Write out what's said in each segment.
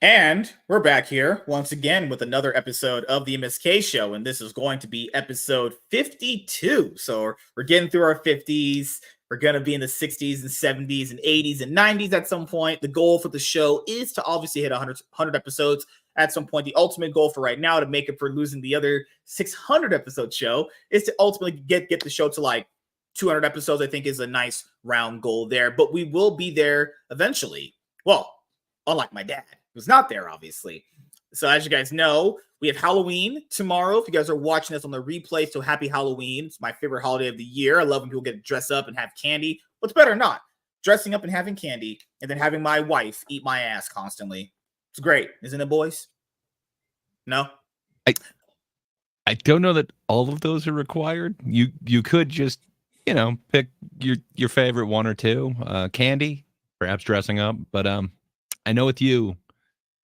And we're back here once again with another episode of the MSK show, and this is going to be episode 52. So we're getting through our 50s. We're going to be in the 60s and 70s and 80s and 90s at some point. The goal for the show is to obviously hit 100 episodes at some point. The ultimate goal for right now, to make it for losing the other 600 episode show, is to ultimately get the show to like 200 episodes. I think is a nice round goal there, but we will be there eventually. Well, unlike my dad, who's not there, obviously. So as you guys know, we have Halloween tomorrow. If you guys are watching this on the replay, so happy Halloween. It's my favorite holiday of the year. I love when people get dressed up and have candy. What's better or not? Dressing up and having candy, and then having my wife eat my ass constantly. It's great, isn't it, boys? No? I don't know that all of those are required. You could just, pick your favorite one or two. Candy, perhaps dressing up. But I know with you,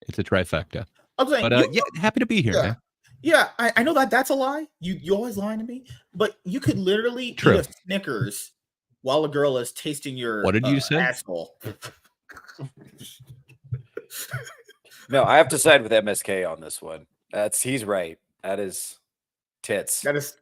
it's a trifecta. I'm saying, but yeah, happy to be here, man. Yeah, I know that's a lie. You always lying to me. But you could literally eat a Snickers while a girl is tasting your what did you say? asshole. No, I have to side with MSK on this one. He's right. That is tits. That is,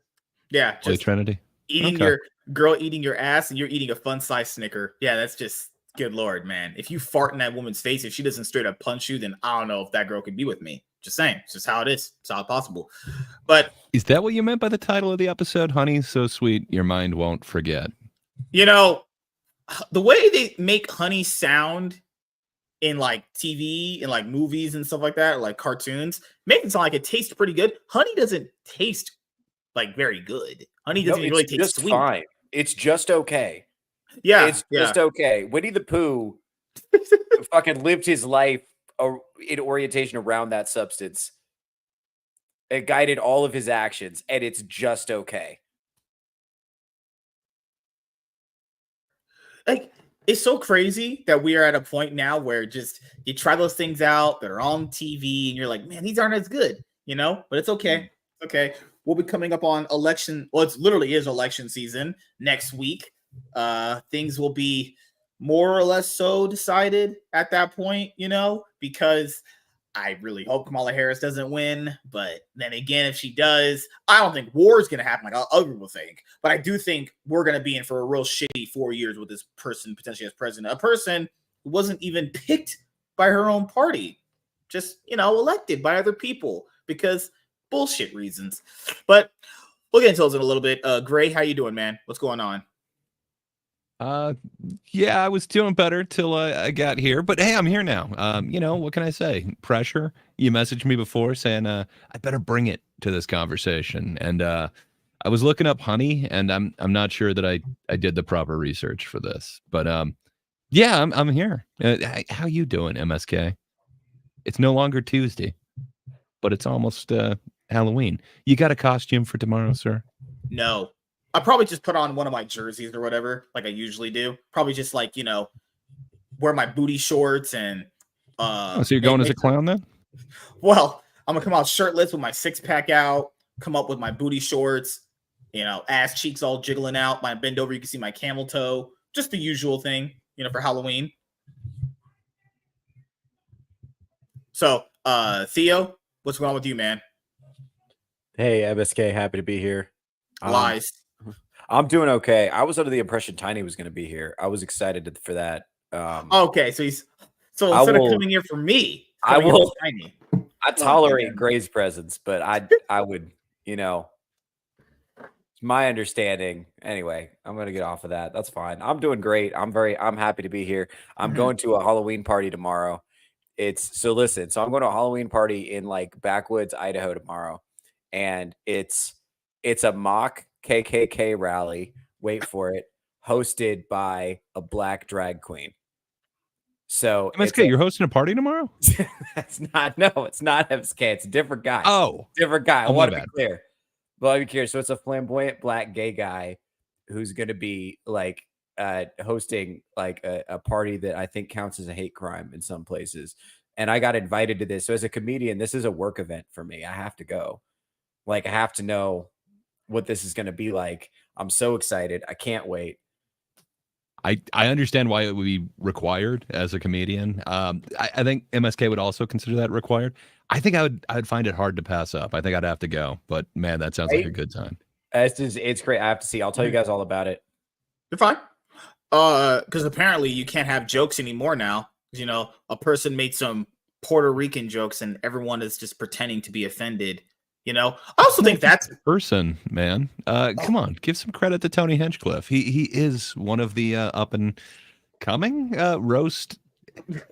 yeah. Holy Trinity. Eating your girl eating your ass and you're eating a fun size Snicker. Yeah, that's just good Lord, man. If you fart in that woman's face, if she doesn't straight up punch you, then I don't know if that girl could be with me. Just saying. It's just how it is. It's how possible. But is that what you meant by the title of the episode? Honey, so sweet, your mind won't forget. You know, the way they make honey sound in like TV and like movies and stuff like that, or like cartoons, make it sound like it tastes pretty good. Honey doesn't taste like very good. Honey doesn't really taste just sweet. Fine. It's just okay. Yeah, it's just okay. Winnie the Pooh fucking lived his life in orientation around that substance. It guided all of his actions, and it's just okay. Like, it's so crazy that we are at a point now where just you try those things out that are on TV and you're like, man, these aren't as good, but it's okay. It's okay. We'll be coming up on election. Well, it literally is election season next week. Things will be more or less so decided at that point, because I really hope Kamala Harris doesn't win. But then again, if she does, I don't think war is going to happen like other people think. But I do think we're going to be in for a real shitty 4 years with this person potentially as president. A person who wasn't even picked by her own party, just, elected by other people because bullshit reasons. But we'll get into those in a little bit. Gray, how you doing, man? What's going on? Yeah, I was doing better till I got here, but hey, I'm here now. What can I say? Pressure. You messaged me before saying I better bring it to this conversation, and I was looking up honey, and I'm not sure that I did the proper research for this, but yeah, I'm here. How you doing, MSK? It's no longer Tuesday, but it's almost Halloween. You got a costume for tomorrow, sir? No. I'll probably just put on one of my jerseys or whatever, like I usually do. Probably just like, wear my booty shorts and so you're going as a clown then? Well, I'm gonna come out shirtless with my six-pack out, come up with my booty shorts, ass cheeks all jiggling out, my bend over, you can see my camel toe, just the usual thing, for Halloween. So, Theo, what's going on with you, man? Hey, MSK, happy to be here. Lies. I'm doing okay. I was under the impression Tiny was going to be here. I was excited for that. Okay, so instead of coming here for me, I will. Tiny. I tolerate Gray's presence, but I would, it's my understanding. Anyway, I'm going to get off of that. That's fine. I'm doing great. I'm happy to be here. I'm going to a Halloween party tomorrow. So I'm going to a Halloween party in like backwoods, Idaho tomorrow. And it's a mock KKK rally, wait for it, hosted by a black drag queen. So MSK, you're hosting a party tomorrow? It's not MSK. It's a different guy. Oh, different guy. I want to be clear. Well, I'm curious. So it's a flamboyant black gay guy who's going to be like hosting like a party that I think counts as a hate crime in some places. And I got invited to this. So as a comedian, this is a work event for me. I have to go. Like, I have to know what this is going to be like. I'm so excited. I can't wait. I understand why it would be required as a comedian. I think MSK would also consider that required. I think I'd find it hard to pass up. I think I'd have to go. But man, that sounds like a good time. It's great. I have to see. I'll tell you guys all about it. You're fine. Because apparently you can't have jokes anymore now. You know, a person made some Puerto Rican jokes and everyone is just pretending to be offended. You know, I also think that's person, man. Come on, give some credit to Tony Hinchcliffe. He is one of the up and coming roast,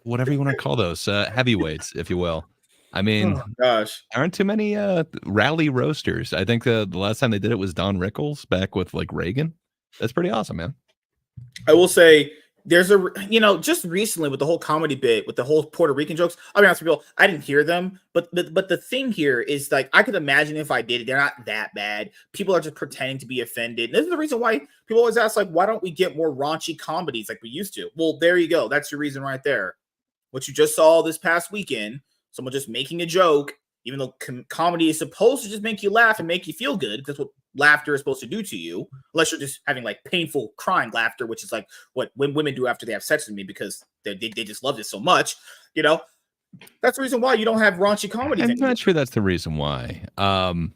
whatever you want to call those heavyweights, if you will. I mean, oh, gosh, aren't too many rally roasters. I think the last time they did it was Don Rickles back with like Reagan. That's pretty awesome, man. I will say there's just recently with the whole comedy bit with the whole Puerto Rican jokes. I'll be honest with you, I didn't hear them, but the thing here is like I could imagine if I did it, they're not that bad. People are just pretending to be offended. And this is the reason why people always ask like, why don't we get more raunchy comedies like we used to? Well, there you go. That's your reason right there. What you just saw this past weekend, someone just making a joke, even though comedy is supposed to just make you laugh and make you feel good. That's what laughter is supposed to do to you, unless you're just having like painful crying laughter, which is like what when women do after they have sex with me because they just love it so much. You know, that's the reason why you don't have raunchy comedies I'm anymore. not sure that's the reason why. I don't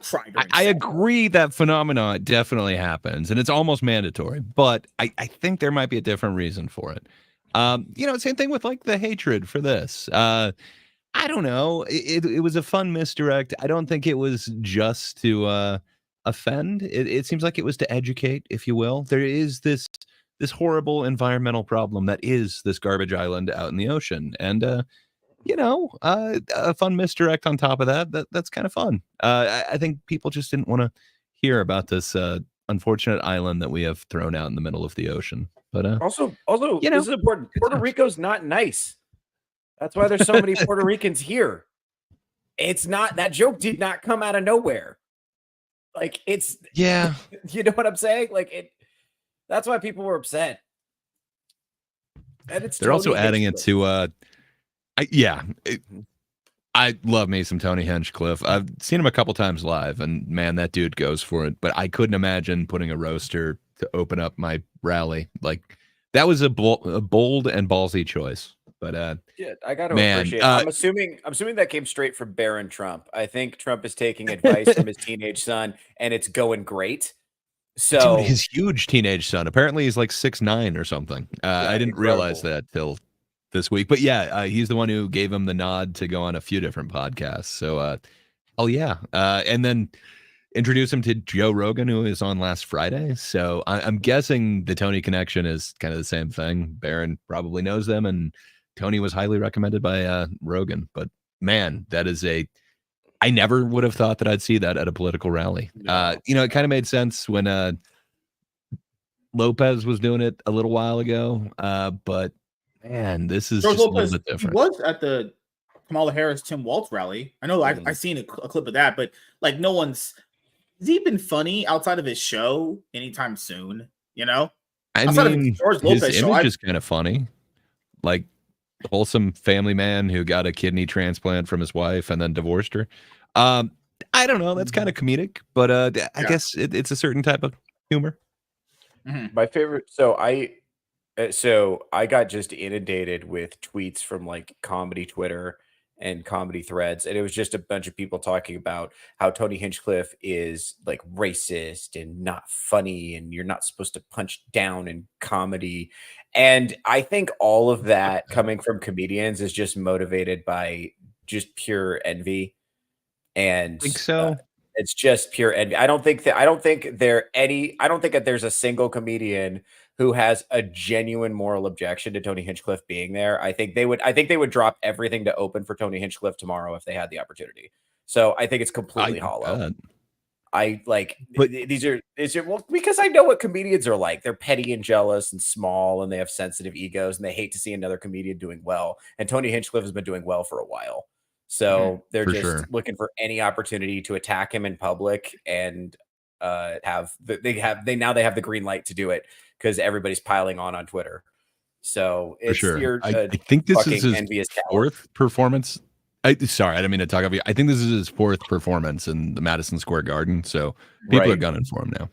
cry during I sex. agree that phenomenon definitely happens, and it's almost mandatory. But I think there might be a different reason for it. Same thing with like the hatred for this. I don't know. It was a fun misdirect. I don't think it was just to offend. It seems like it was to educate, if you will. There is this horrible environmental problem that is this garbage island out in the ocean, and a fun misdirect on top of that's kind of fun. I think people just didn't want to hear about this unfortunate island that we have thrown out in the middle of the ocean. But also, this is important. Puerto Rico's not nice. That's why there's so many Puerto Ricans here. It's not, that joke did not come out of nowhere. Like it's, yeah, you know what I'm saying? Like that's why people were upset. And they're also adding it to, I love me some Tony Hinchcliffe. I've seen him a couple times live, and man, that dude goes for it. But I couldn't imagine putting a roaster to open up my rally. Like that was a bold and ballsy choice. But yeah, I got to appreciate. I'm assuming that came straight from Barron Trump. I think Trump is taking advice from his teenage son, and it's going great. So dude, his huge teenage son. Apparently, he's like 6'9" or something. I didn't realize that till this week. But yeah, he's the one who gave him the nod to go on a few different podcasts. So, and then introduce him to Joe Rogan, who was on last Friday. So I'm guessing the Tony connection is kind of the same thing. Barron probably knows them, and Tony was highly recommended by Rogan. But man, that is I never would have thought that I'd see that at a political rally. No. It kind of made sense when Lopez was doing it a little while ago. But man, this is George just Lopez, a little bit different. He was at the Kamala Harris Tim Walz rally. I know I've seen a clip of that, but like has he been funny outside of his show anytime soon? You know, I outside mean, of George Lopez his show, image is kind of funny, like wholesome family man who got a kidney transplant from his wife and then divorced her. I don't know. That's kind of comedic, but I guess it's a certain type of humor. Mm-hmm. My favorite. So I got just inundated with tweets from like comedy Twitter and comedy threads, and it was just a bunch of people talking about how Tony Hinchcliffe is like racist and not funny, and you're not supposed to punch down in comedy. And I think all of that coming from comedians is just motivated by just pure envy. And I think so. It's just pure envy. I don't think that there's a single comedian who has a genuine moral objection to Tony Hinchcliffe being there. I think they would drop everything to open for Tony Hinchcliffe tomorrow if they had the opportunity. So I think it's completely hollow. Because I know what comedians are like. They're petty and jealous and small, and they have sensitive egos, and they hate to see another comedian doing well. And Tony Hinchcliffe has been doing well for a while. So they're just looking for any opportunity to attack him in public, and they have the green light to do it because everybody's piling on Twitter. So it's I think this is his fourth performance. Sorry, I didn't mean to talk over you. I think this is his fourth performance in the Madison Square Garden. So people are gunning for him now.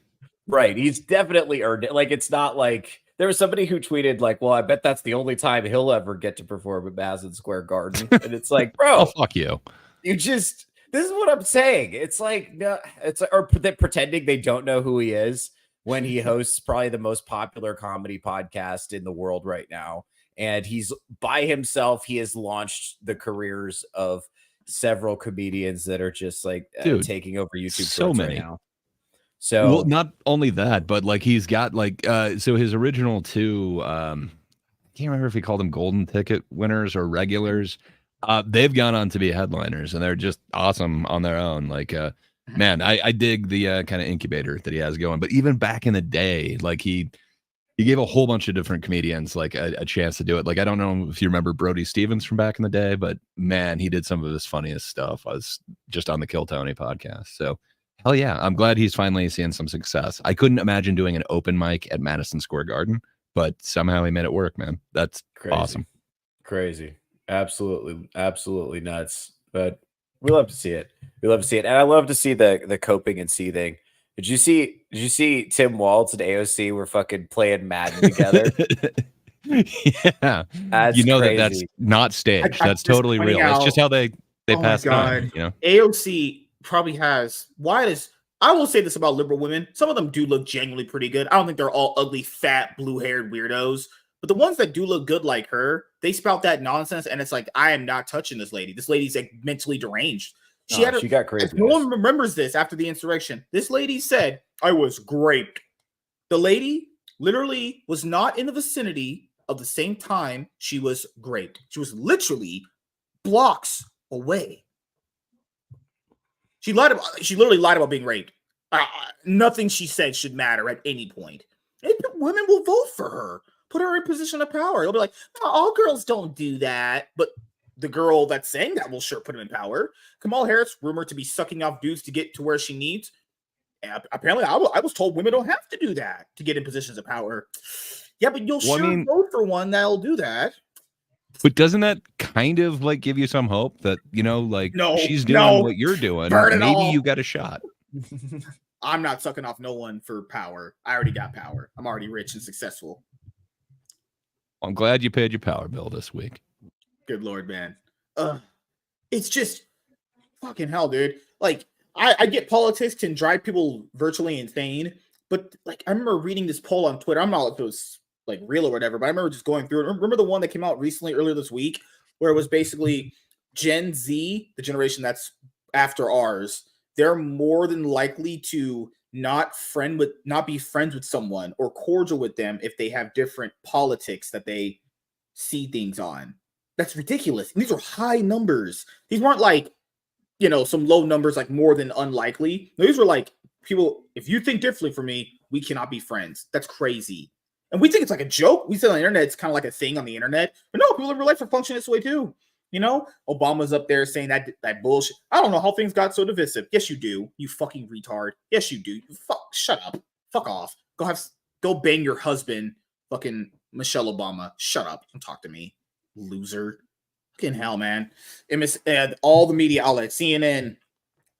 Right. He's definitely earned it. Like, it's not like there was somebody who tweeted, like, well, I bet that's the only time he'll ever get to perform at Madison Square Garden. And it's like, Oh, bro, fuck you. you just, this is what I'm saying. It's like, no, it's or pretending they don't know who he is when he hosts probably the most popular comedy podcast in the world right now. And he's by himself. He has launched the careers of several comedians that are just like Dude, taking over YouTube so threads many. right now. So Well, not only that, but like he's got like so his original two I can't remember if he called them golden ticket winners or regulars. They've gone on to be headliners and they're just awesome on their own. Like man, I dig the kind of incubator that he has going. But even back in the day, like he gave a whole bunch of different comedians like a chance to do it. Like I don't know if you remember Brody Stevens from back in the day, but man, he did some of his funniest stuff. I was just on the Kill Tony podcast. So hell yeah, I'm glad he's finally seeing some success. I couldn't imagine doing an open mic at Madison Square Garden, but somehow he made it work, man. That's crazy. awesome. Crazy. Absolutely nuts. But we love to see it. We love to see it. And I love to see the coping and seething. Did you see Tim Waltz and AOC were fucking playing Madden together? Yeah. That's you know crazy. that's not staged. That's totally real. That's just how they pass time, you know. AOC probably has I will say this about liberal women. Some of them do look genuinely pretty good. I don't think they're all ugly, fat, blue-haired weirdos. But the ones that do look good like her, they spout that nonsense, and it's like, I am not touching this lady. This lady's like mentally deranged. She got crazy. No one remembers this after the insurrection. This lady said, I was great. The lady literally was not in the vicinity of the same time she was great. She was literally blocks away. She literally lied about being raped. Nothing she said should matter at any point. And women will vote for her. Put her in a position of power. They'll be like, oh, all girls don't do that. But the girl that's saying that will sure put him in power. Kamala Harris, rumored to be sucking off dudes to get to where she needs. And apparently, I was told women don't have to do that to get in positions of power. Yeah, but you'll vote for one that'll do that. But doesn't that kind of like give you some hope that, you know, like she's doing what you're doing? Maybe you got a shot. I'm not sucking off no one for power. I already got power. I'm already rich and successful. I'm glad you paid your power bill this week. Good Lord, man. It's just fucking hell, dude. Like, I get politics can drive people virtually insane, but like I remember reading this poll on Twitter. I'm not if it was like real or whatever, but I remember just going through it. Remember the one that came out recently, earlier this week, where it was basically Gen Z, the generation that's after ours, they're more than likely to not be friends with someone or cordial with them if they have different politics that they see things on. That's ridiculous. And these are high numbers. These weren't like, you know, some low numbers like more than unlikely. These were like, people, if you think differently from me, we cannot be friends. That's crazy. And we think it's like a joke. We say on the internet, it's kind of like a thing on the internet. But no, people in real life are functioning this way too. You know, Obama's up there saying that bullshit. I don't know how things got so divisive. Yes, you do. You fucking retard. Yes, you do. Shut up. Fuck off. Go bang your husband, fucking Michelle Obama. Shut up. Don't talk to me, loser. Fucking hell, man. All the media outlets, CNN,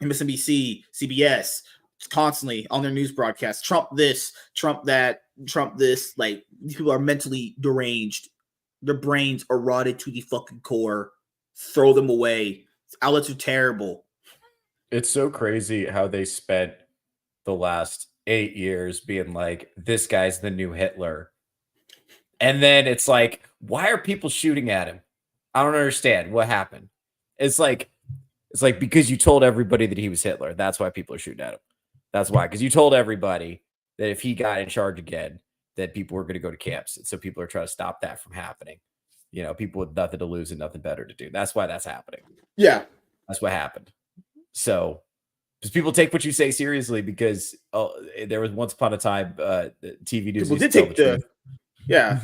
MSNBC, CBS, constantly on their news broadcasts. Trump this, Trump that, Trump this. Like, these people are mentally deranged. Their brains are rotted to the fucking core. Throw them away. Outlets are terrible. It's so crazy how they spent the last 8 years being like, this guy's the new Hitler. And then it's like, why are people shooting at him? I don't understand what happened. It's like because you told everybody that he was Hitler. That's why people are shooting at him. That's why. Because you told everybody that if he got in charge again, that people were going to go to camps. And so people are trying to stop that from happening. You know, people with nothing to lose and nothing better to do. That's why that's happening. Yeah. That's what happened. So, because people take what you say seriously, because there was once upon a time, TV news. People did take yeah.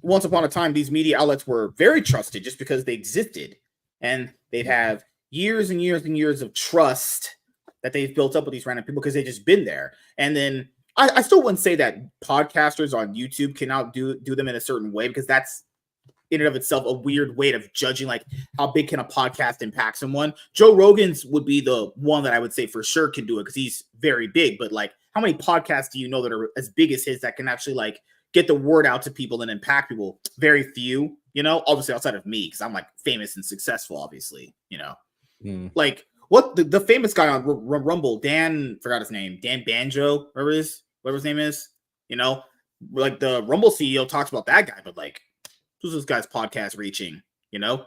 Once upon a time, these media outlets were very trusted just because they existed. And they'd have years and years and years of trust that they've built up with these random people because they've just been there. And then I still wouldn't say that podcasters on YouTube cannot do them in a certain way, because that's in and of itself a weird way of judging like how big can a podcast impact someone. Joe Rogan's would be the one that I would say for sure can do it because he's very big, but like how many podcasts do you know that are as big as his that can actually like get the word out to people and impact people? Very few, you know, obviously outside of me, because I'm like famous and successful, obviously, you know. Like what the famous guy on Rumble, Dan, forgot his name, Dan Banjo, whatever his name is, you know, like the Rumble CEO talks about that guy, but like, who's this guy's podcast reaching, you know?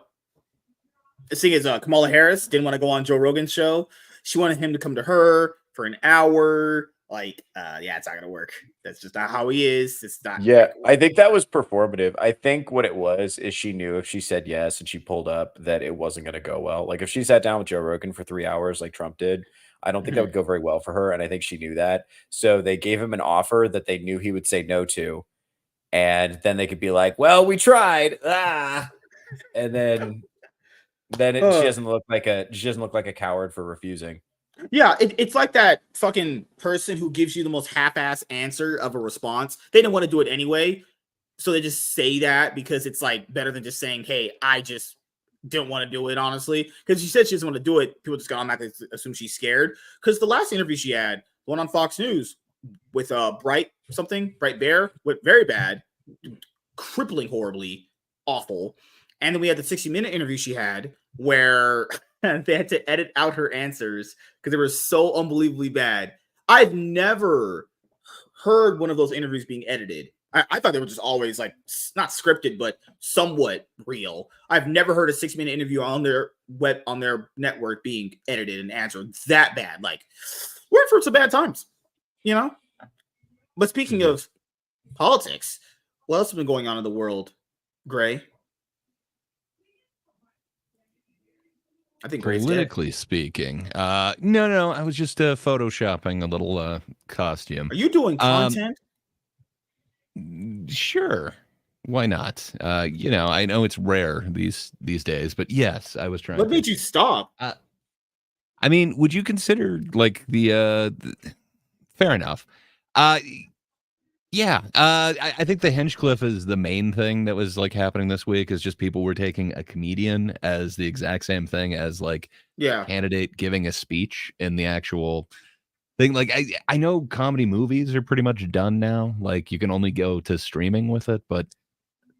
The thing is, Kamala Harris didn't want to go on Joe Rogan's show. She wanted him to come to her for an hour. Like, yeah, it's not gonna work. That's just not how he is. It's not. Yeah, I think that was performative. I think what it was is she knew if she said yes and she pulled up that it wasn't going to go well. Like if she sat down with Joe Rogan for 3 hours like Trump did, I don't think that would go very well for her. And I think she knew that. So they gave him an offer that they knew he would say no to. And then they could be like, well, we tried. And then she doesn't look like a coward for refusing. Yeah, it's like that fucking person who gives you the most half-ass answer of a response. They didn't want to do it anyway, so they just say that because it's like better than just saying, "Hey, I just didn't want to do it." Honestly, because she said she doesn't want to do it, people just automatically assume she's scared. Because the last interview she had, the one on Fox News with Bright Bear, went very bad, crippling, horribly awful. And then we had the 60-minute interview she had where they had to edit out her answers because they were so unbelievably bad. I've never heard one of those interviews being edited. I thought they were just always like not scripted, but somewhat real. I've never heard a 6-minute interview on their network being edited and answered that bad. Like, we're in for some bad times, you know? But speaking of politics, what else has been going on in the world, Gray? I think Gray's politically speaking. No, I was just photoshopping a little costume. Are you doing content? Sure. Why not? You know, I know it's rare these days, but yes, I was trying. What made you stop? I mean, would you consider like the fair enough. Yeah, I think the Hinchcliffe is the main thing that was like happening this week is just people were taking a comedian as the exact same thing as like candidate giving a speech in the actual thing. Like I know comedy movies are pretty much done now. Like you can only go to streaming with it, but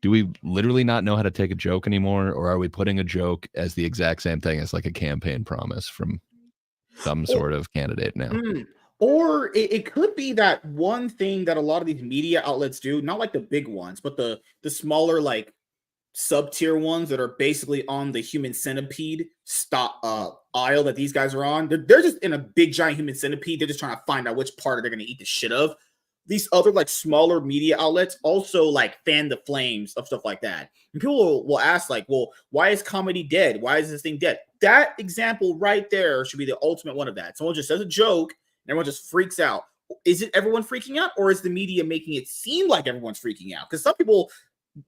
do we literally not know how to take a joke anymore? Or are we putting a joke as the exact same thing as like a campaign promise from some sort of candidate now? Or it could be that one thing that a lot of these media outlets do, not like the big ones, but the smaller like sub-tier ones that are basically on the human centipede aisle that these guys are on. They're just in a big giant human centipede. They're just trying to find out which part they're going to eat the shit of. These other like smaller media outlets also like fan the flames of stuff like that. And people will ask like, well, why is comedy dead? Why is this thing dead? That example right there should be the ultimate one of that. Someone just says a joke, everyone just freaks out. Is it everyone freaking out, or is the media making it seem like everyone's freaking out? Because some people,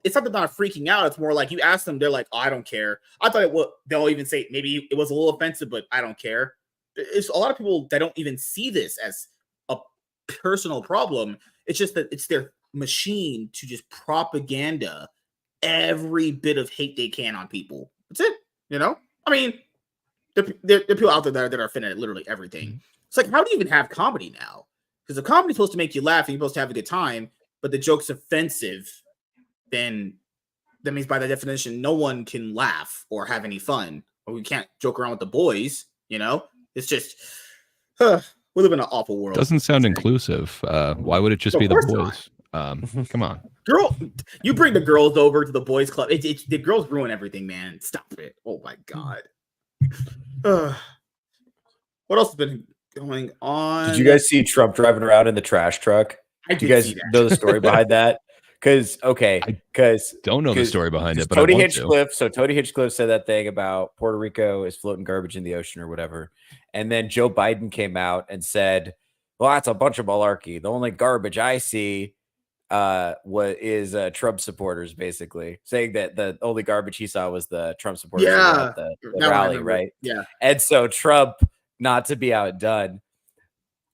it's not that they're not freaking out. It's more like you ask them, they're like, oh, I don't care. I thought they'll even say maybe it was a little offensive, but I don't care. It's a lot of people that don't even see this as a personal problem. It's just that it's their machine to just propaganda every bit of hate they can on people. That's it. You know? I mean, there are people out there that are offended at literally everything. It's like, how do you even have comedy now? Because the comedy's supposed to make you laugh and you're supposed to have a good time, but the joke's offensive, then that means by the definition, no one can laugh or have any fun, or we can't joke around with the boys, you know? It's just, we live in an awful world. Doesn't sound inclusive. Why would it just be the boys? Come on. Girl, you bring the girls over to the boys club. The girls ruin everything, man. Stop it. Oh my God. What else has been going on? Did you guys see Trump driving around in the trash truck? Do you guys know the story behind that? Because don't know the story behind it, but Tony Hinchcliffe. So Tony Hinchcliffe said that thing about Puerto Rico is floating garbage in the ocean or whatever, and then Joe Biden came out and said, "Well, that's a bunch of malarkey. The only garbage I see is Trump supporters," basically saying that the only garbage he saw was the Trump supporters at the rally, right? Yeah. And so Trump, not to be outdone,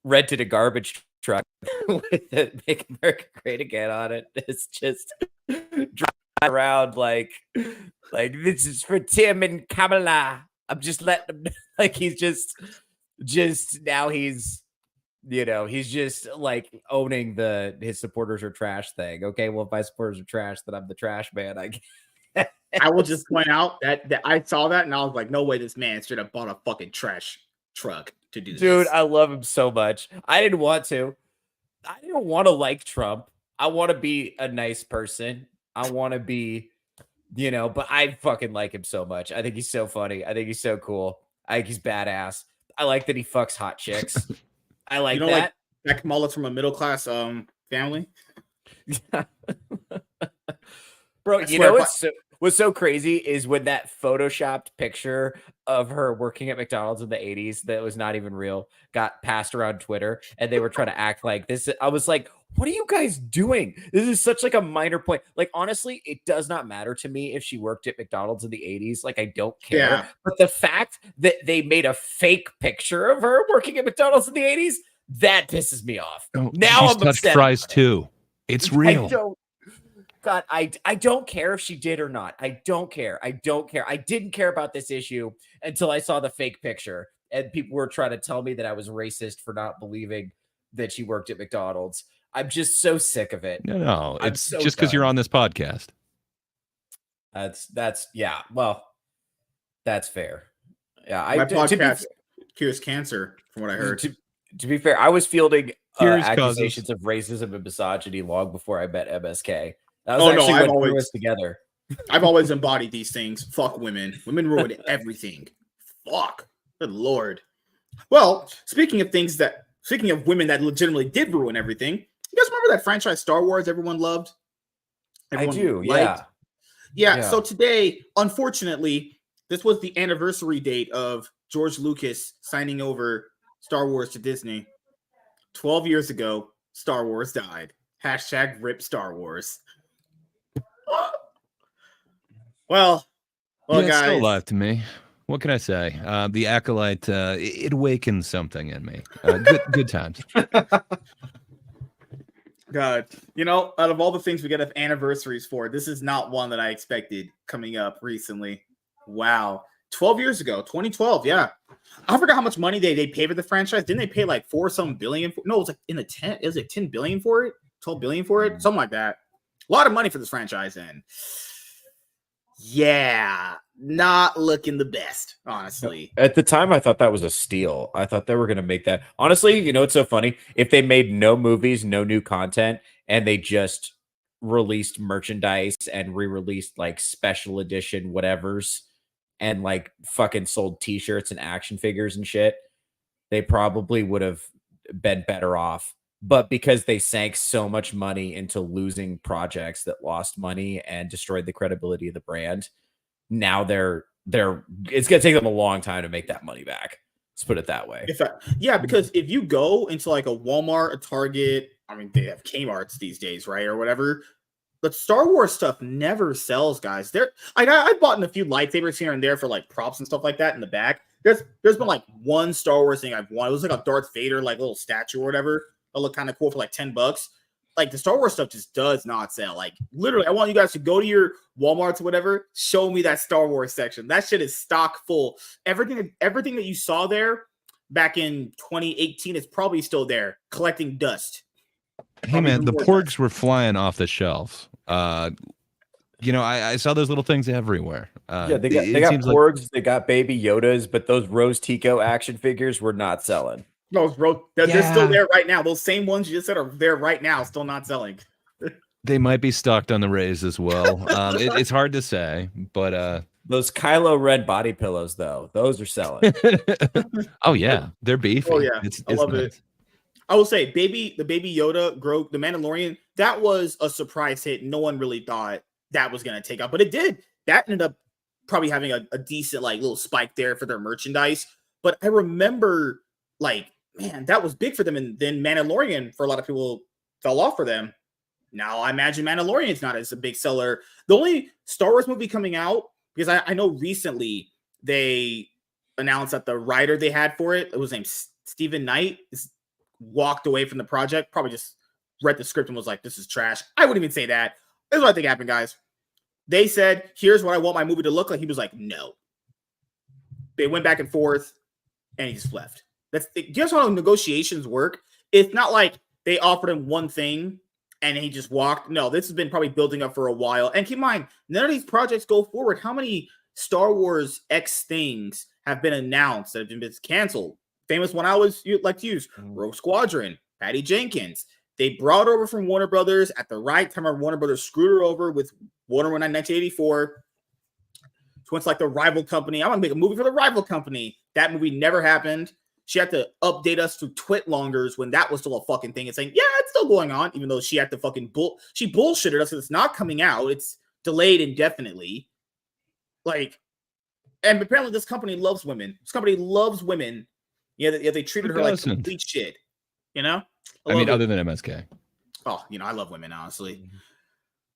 rented a garbage truck with it, "Make America Great Again" on it. It's just driving around like this is for Tim and Kamala. I'm just letting him like he's just now he's You know, he's just like owning his supporters are trash thing. Okay, well, if my supporters are trash, then I'm the trash man. I will just point out that I saw that and I was like, no way, this man should have bought a fucking trash truck to do Dude, this. I love him so much. I didn't want to like Trump. I want to be a nice person. I want to be, but I fucking like him so much. I think he's so funny. I think he's so cool. I think he's badass. I like that he fucks hot chicks. I like that. Like Kamala's from a middle class family. Bro, you know what's so crazy is when that photoshopped picture of her working at McDonald's in the 80s that was not even real got passed around Twitter and they were trying to act like this. I was like, what are you guys doing? This is such like a minor point. Like, honestly, it does not matter to me if she worked at McDonald's in the 80s. Like, I don't care. Yeah. But the fact that they made a fake picture of her working at McDonald's in the 80s, that pisses me off. Now she's I'm touched upset. fries too. It's real. God, I don't care if she did or not. I don't care. I didn't care about this issue until I saw the fake picture and people were trying to tell me that I was racist for not believing that she worked at McDonald's. I'm just so sick of it. No, it's just because you're on this podcast. That's yeah. Well, that's fair. Yeah, my podcast cures cancer, from what I heard. To be fair, I was fielding accusations of racism and misogyny long before I met MSK. That was I've always together. I've always embodied these things. Fuck women. Women ruin everything. Fuck. Good Lord. Well, speaking of women that legitimately did ruin everything, you guys remember that franchise Star Wars everyone loved? I do, liked? Yeah. So today, unfortunately, this was the anniversary date of George Lucas signing over Star Wars to Disney. 12 years ago, Star Wars died. #RIP Star Wars. Well, yeah, guys. It's still alive to me. What can I say? The Acolyte, it awakens something in me. Good times. God, out of all the things we get of anniversaries for, this is not one that I expected coming up recently. Wow. 12 years ago, 2012. Yeah. I forgot how much money they paid for the franchise. Didn't they pay like $4 billion? No, it was like it was like 10 billion for it, 12 billion for it, something like that. A lot of money for this franchise, and yeah, not looking the best, honestly. At the time, I thought that was a steal. I thought they were going to make that. Honestly, it's so funny. If they made no movies, no new content, and they just released merchandise and re-released like special edition whatevers and like fucking sold t-shirts and action figures and shit, they probably would have been better off. But because they sank so much money into losing projects that lost money and destroyed the credibility of the brand, now it's going to take them a long time to make that money back. Let's put it that way. Because if you go into like a Walmart, a Target, I mean, they have Kmart's these days, right? Or whatever. But Star Wars stuff never sells, guys. I bought in a few lightsabers here and there for like props and stuff like that in the back. There's been like one Star Wars thing I've won. It was like a Darth Vader like little statue or whatever. It looked kind of cool for like $10. Like the Star Wars stuff just does not sell. Like literally, I want you guys to go to your Walmarts or whatever. Show me that Star Wars section. That shit is stock full. Everything that you saw there back in 2018 is probably still there, collecting dust. Hey man, the porgs were flying off the shelves. I saw those little things everywhere. They got porgs, they got baby Yodas, but those Rose Tico action figures were not selling. They're still there right now. Those same ones you just said are there right now, still not selling. They might be stocked on the Rays as well. It's hard to say, but those Kylo Ren body pillows, though, those are selling. Oh yeah, they're beefy. Oh yeah, I love it. I will say, the baby Yoda, Grogu, the Mandalorian, that was a surprise hit. No one really thought that was going to take off, but it did. That ended up probably having a decent like little spike there for their merchandise. But I remember, like, man, that was big for them, and then Mandalorian for a lot of people fell off for them. Now I imagine Mandalorian's not as a big seller. The only Star Wars movie coming out, because I know recently they announced that the writer they had for it was named Stephen Knight, walked away from the project, probably just read the script and was like, this is trash. I wouldn't even say that. This is what I think happened, guys. They said, here's what I want my movie to look like. He was like, no. They went back and forth, and he just left. Do you guys know how negotiations work? it's not like they offered him one thing and he just walked. No, this has been probably building up for a while. And keep in mind, none of these projects go forward. How many Star Wars X things have been announced that have been canceled? Famous one I always like to use, Rogue Squadron, Patty Jenkins. They brought her over from Warner Brothers at the right time. Warner Brothers screwed her over with Wonder Woman in 1984. So it's like the rival company. I want to make a movie for the rival company. That movie never happened. She had to update us through Twitlongers when that was still a fucking thing and saying, yeah, it's still going on, even though she had to fucking she bullshitted us. It's not coming out. It's delayed indefinitely. Like, and apparently this company loves women. This company loves women. Yeah, they treated her like complete shit. You know? I mean, other than MSK. Oh, I love women, honestly.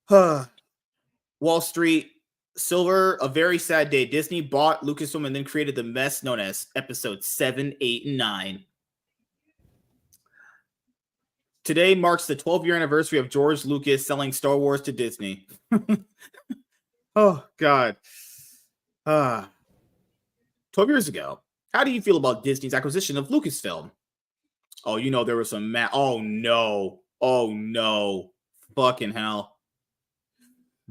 Wall Street, Silver, a very sad day. Disney bought Lucasfilm and then created the mess known as episodes 7, 8, and 9. Today marks the 12-year anniversary of George Lucas selling Star Wars to Disney. Oh, God. 12 years ago. How do you feel about Disney's acquisition of Lucasfilm? Oh, there was some oh, no. Oh, no. Fucking hell.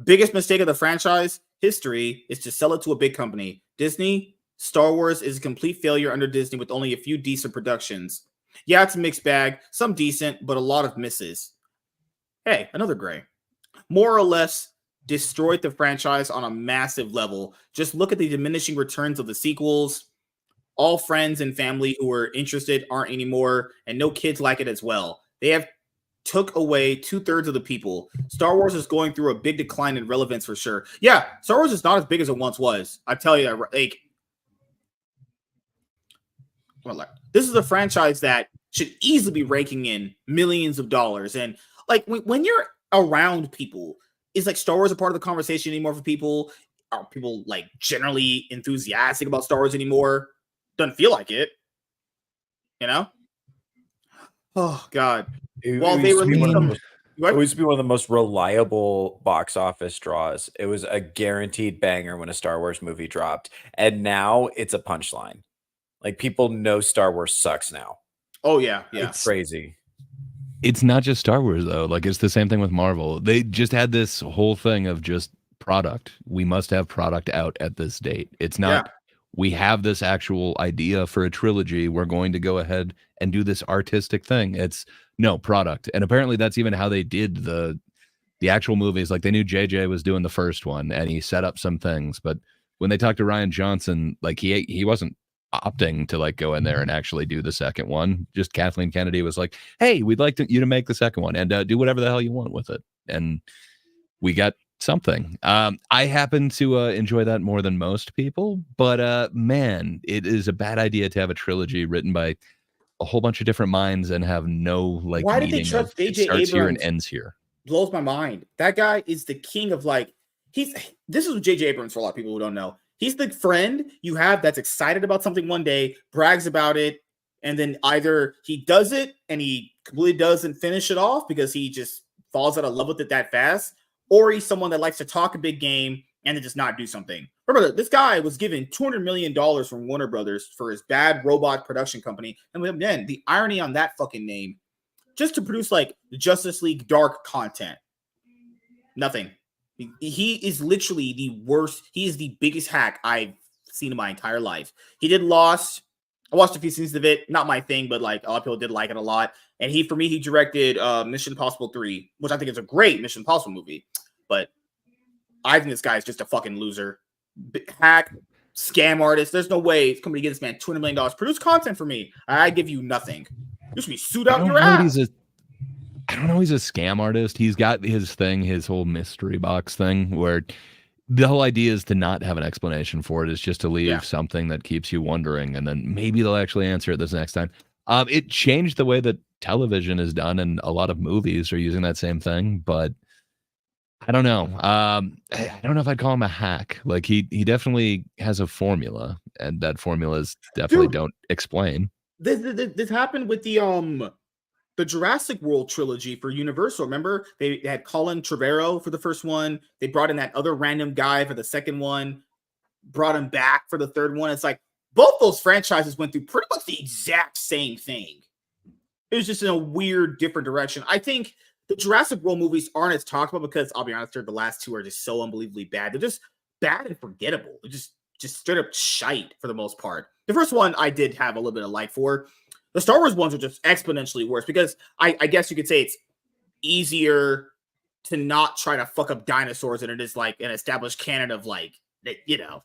Biggest mistake of the franchise history is to sell it to a big company. Disney, Star Wars is a complete failure under Disney with only a few decent productions. Yeah, it's a mixed bag. Some decent, but a lot of misses. Hey, another gray. More or less destroyed the franchise on a massive level. Just look at the diminishing returns of the sequels. All friends and family who were interested aren't anymore, and no kids like it as well. They have took away 2/3 of the people. Star Wars is going through a big decline in relevance for sure. Yeah, Star Wars is not as big as it once was. I tell you, like, this is a franchise that should easily be raking in millions of dollars. And like when you're around people, is like Star Wars a part of the conversation anymore for people? Are people like generally enthusiastic about Star Wars anymore? Doesn't feel like it. Oh God. Well, it used to be one of the most reliable box office draws. It was a guaranteed banger when a Star Wars movie dropped. And now it's a punchline. Like, people know Star Wars sucks now. Oh, yeah. Yeah. It's crazy. It's not just Star Wars, though. Like, it's the same thing with Marvel. They just had this whole thing of just product. We must have product out at this date. It's not, we have this actual idea for a trilogy. We're going to go ahead and do this artistic thing. It's no product. And apparently that's even how they did the actual movies. Like, they knew JJ was doing the first one and he set up some things. But when they talked to Rian Johnson, like, he wasn't opting to like go in there and actually do the second one. Just Kathleen Kennedy was like, hey, we'd like you to make the second one and do whatever the hell you want with it. And we got something. I happen to enjoy that more than most people, but man, it is a bad idea to have a trilogy written by a whole bunch of different minds and have no like. Why did they trust J.J. Abrams? Here and ends here. Blows my mind. That guy is the king of like. This is J.J. Abrams for a lot of people who don't know. He's the friend you have that's excited about something one day, brags about it, and then either he does it and he completely doesn't finish it off because he just falls out of love with it that fast, or he's someone that likes to talk a big game and then just not do something. Remember, this guy was given $200 million from Warner Brothers for his bad robot production company. And then the irony on that fucking name, just to produce like the Justice League Dark content. Nothing. He is literally the worst. He is the biggest hack I've seen in my entire life. He did Lost. I watched a few scenes of it. Not my thing, but like a lot of people did like it a lot. And he directed Mission Impossible 3, which I think is a great Mission Impossible movie. But I think this guy is just a fucking loser. Hack, scam artist. There's no way somebody get this man $200 million. Produce content for me. I give you nothing. You should be sued out your ass. I don't know. He's a scam artist. He's got his thing, his whole mystery box thing, where the whole idea is to not have an explanation for it. It's just to leave something that keeps you wondering, and then maybe they'll actually answer it this next time. It changed the way that television is done, and a lot of movies are using that same thing. But I don't know. I don't know if I'd call him a hack. Like he definitely has a formula, and that formula is definitely don't explain. This happened with the Jurassic World trilogy for Universal. Remember, they had Colin Trevorrow for the first one. They brought in that other random guy for the second one, brought him back for the third one. It's like both those franchises went through pretty much the exact same thing. it was just in a weird, different direction. I think the Jurassic World movies aren't as talked about because I'll be honest, the last two are just so unbelievably bad. They're just bad and forgettable. They're just straight up shite for the most part. The first one I did have a little bit of like for. The Star Wars ones are just exponentially worse because I guess you could say it's easier to not try to fuck up dinosaurs than it is like an established canon of like, you know,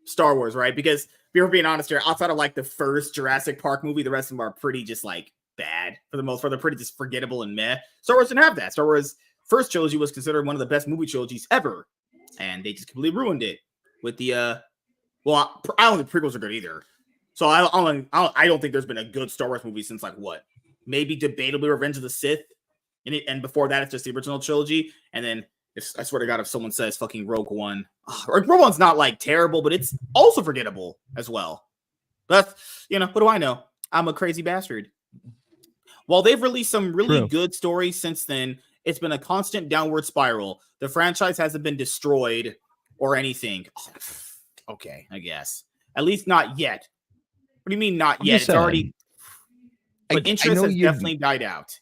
Star Wars, right? Because if you're being honest here, outside of like the first Jurassic Park movie, the rest of them are pretty just like bad for the most part. They're pretty just forgettable and meh. Star Wars didn't have that. Star Wars first trilogy was considered one of the best movie trilogies ever, and they just completely ruined it with the well, I don't think prequels are good either. So I don't think there's been a good Star Wars movie since like what? Maybe debatably Revenge of the Sith. And before that, it's just the original trilogy. And then if I swear to God, if someone says fucking Rogue One, Rogue One's not like terrible, but it's also forgettable as well. But you know, what do I know? I'm a crazy bastard. While they've released some really good stories since then, it's been a constant downward spiral. The franchise hasn't been destroyed or anything. Okay, I guess. At least not yet. What do you mean not yet? It's already. But interest has definitely died out.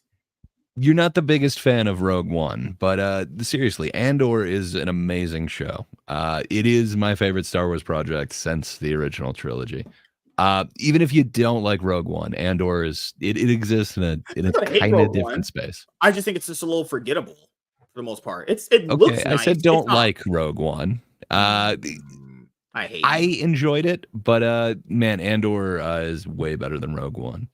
You're not the biggest fan of Rogue One, but seriously, Andor is an amazing show. It is my favorite Star Wars project since the original trilogy. Even if you don't like Rogue One, Andor it exists in a kind of different space. I just think it's just a little forgettable for the most part. It looks nice. I said don't like Rogue One. I enjoyed it, but man, Andor is way better than Rogue One.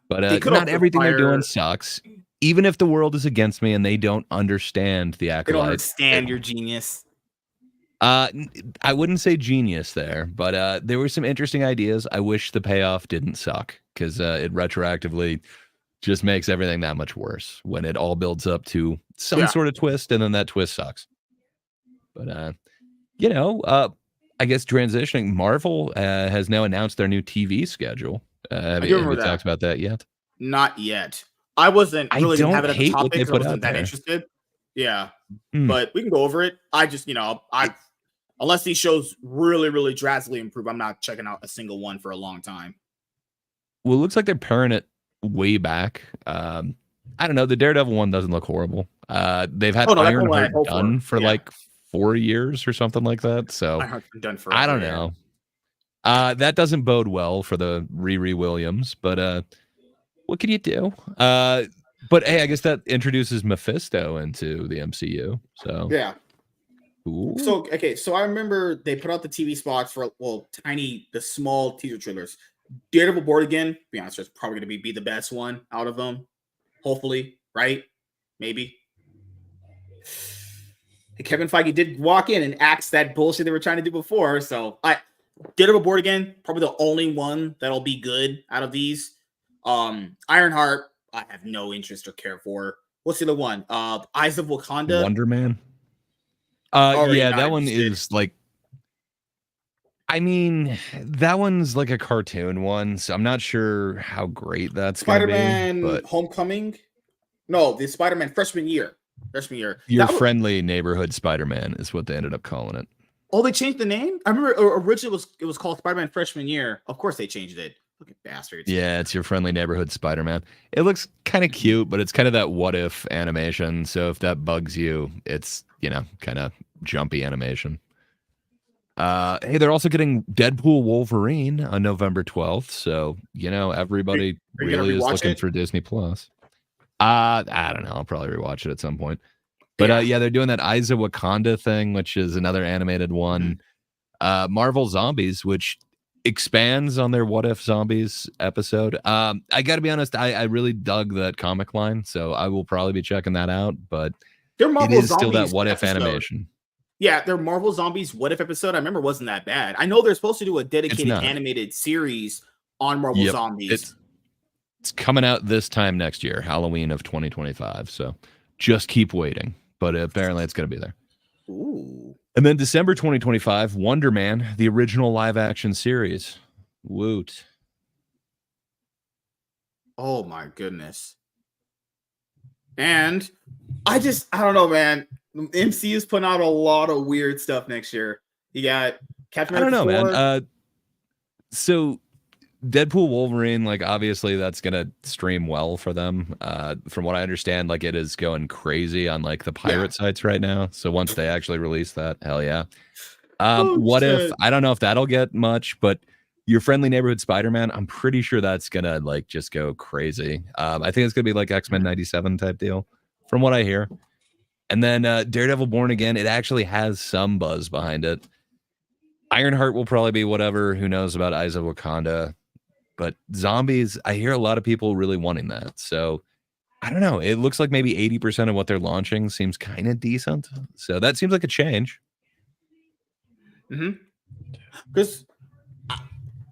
But not everything they're doing sucks. Even if the world is against me and they don't understand the acolyte. They don't understand your genius. I wouldn't say genius there, but there were some interesting ideas. I wish the payoff didn't suck because it retroactively just makes everything that much worse when it all builds up to some sort of twist and then that twist sucks. But you know, I guess transitioning, Marvel has now announced their new TV schedule. Have you talked about that yet? Not yet. I wasn't really didn't have it at the topic because I wasn't that interested. Yeah, but we can go over it. I just, you know, unless these shows really, really drastically improve, I'm not checking out a single one for a long time. Well, it looks like they're paring it way back. I don't know. The Daredevil one doesn't look horrible. They've had Ironheart done for like 4 years or something like that. So done for I don't know. That doesn't bode well for the Riri Williams, but what can you do? But hey, I guess that introduces Mephisto into the MCU. So yeah. Ooh. So I remember they put out the TV spots for the small teaser trailers. Daredevil Born Again, to be honest, it's probably going to be the best one out of them. Hopefully, right? Maybe. Kevin Feige did walk in and axe that bullshit they were trying to do before. So Daredevil Born Again, probably the only one that'll be good out of these. Ironheart, I have no interest or care for. What's the other one? Eyes of Wakanda. Wonder Man. Yeah, that one is like. I mean, that one's like a cartoon one, so I'm not sure how great that's Spider-Man gonna be. Homecoming. No, the Spider-Man freshman year. Your friendly neighborhood Spider-Man is what they ended up calling it. Oh, they changed the name? I remember originally it was called Spider-Man freshman year. Of course they changed it. Look at bastards. Yeah, it's your friendly neighborhood Spider-Man. It looks kind of cute, but it's kind of that what if animation. So if that bugs you, it's, you know, kind of jumpy animation. Hey, they're also getting Deadpool Wolverine on November 12th. So, you know, everybody really is looking for Disney Plus. I don't know. I'll probably rewatch it at some point. But yeah, they're doing that Eyes of Wakanda thing, which is another animated one. Marvel Zombies, which expands on their What If Zombies episode. I got to be honest, I really dug that comic line, so I will probably be checking that out. But it is still that What If animation. Yeah, their Marvel Zombies What If episode, I remember, wasn't that bad. I know they're supposed to do a dedicated animated series on Marvel Zombies. It's coming out this time next year, Halloween of 2025. So just keep waiting. But apparently it's going to be there. Ooh. And then December 2025, Wonder Man, the original live action series. Woot. Oh my goodness. And I don't know, man. MCU's putting out a lot of weird stuff next year. You got Captain America. I don't know, man. So Deadpool Wolverine, like obviously that's gonna stream well for them. From what I understand, like it is going crazy on like the pirate sites right now. So once they actually release that, hell yeah. Oh, What if shit. I don't know if that'll get much, but your friendly neighborhood Spider-Man, I'm pretty sure that's gonna like just go crazy. I think it's gonna be like X-Men 97 type deal, from what I hear. And then Daredevil Born Again, it actually has some buzz behind it. Ironheart will probably be whatever. Who knows about Eyes of Wakanda? But zombies, I hear a lot of people really wanting that. So I don't know. It looks like maybe 80% of what they're launching seems kind of decent. So that seems like a change. Because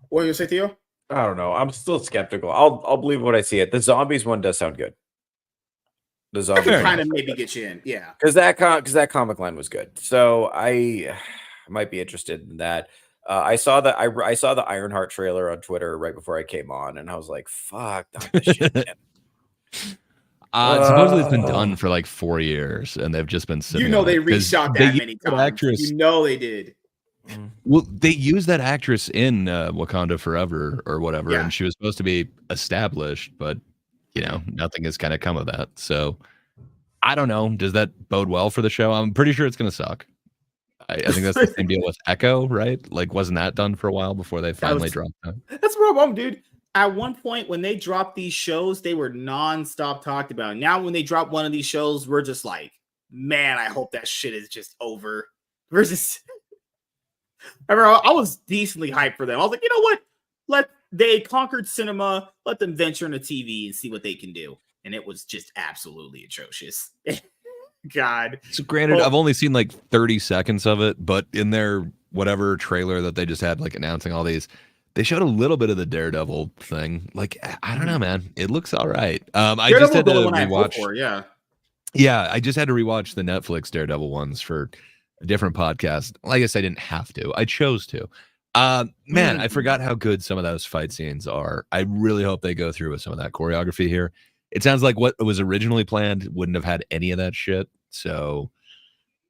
what do you say, Theo? I don't know. I'm still skeptical. I'll believe what I see. It. The zombies one does sound good. The I zombies could Fair kind of enough. maybe get you in. Yeah. because that comic line was good. So I might be interested in that. I saw I saw the Ironheart trailer on Twitter right before I came on, and I was like, "Fuck, not this shit." Man. Supposedly it's been done for like 4 years, and they've just been sitting You know on they it because reshot they that used many that times. actress. You know they did. Well, they used that actress in Wakanda Forever or whatever, Yeah. and she was supposed to be established, but nothing has kind of come of that. So I don't know. Does that bode well for the show? I'm pretty sure it's going to suck. I think that's the same deal with Echo, right? Like, wasn't that done for a while before they finally dropped that? That's the problem, dude. At one point, when they dropped these shows, they were nonstop talked about. Now, when they drop one of these shows, we're just like, man, I hope that shit is just over. We're just, I was decently hyped for them. I was like, you know what? They conquered cinema. Let them venture into TV and see what they can do. And it was just absolutely atrocious. God. So granted, Well, I've only seen like 30 seconds of it, but in their whatever trailer that they just had, like announcing all these, they showed a little bit of the Daredevil thing. Like, I don't know, man. It looks all right. I just Daredevil's had the to only one I have hope rewatch. for, yeah. Yeah, I just had to rewatch the Netflix Daredevil ones for a different podcast. Well, I guess I didn't have to. I chose to. Man, I forgot how good some of those fight scenes are. I really hope they go through with some of that choreography here. It sounds like what was originally planned wouldn't have had any of that shit. So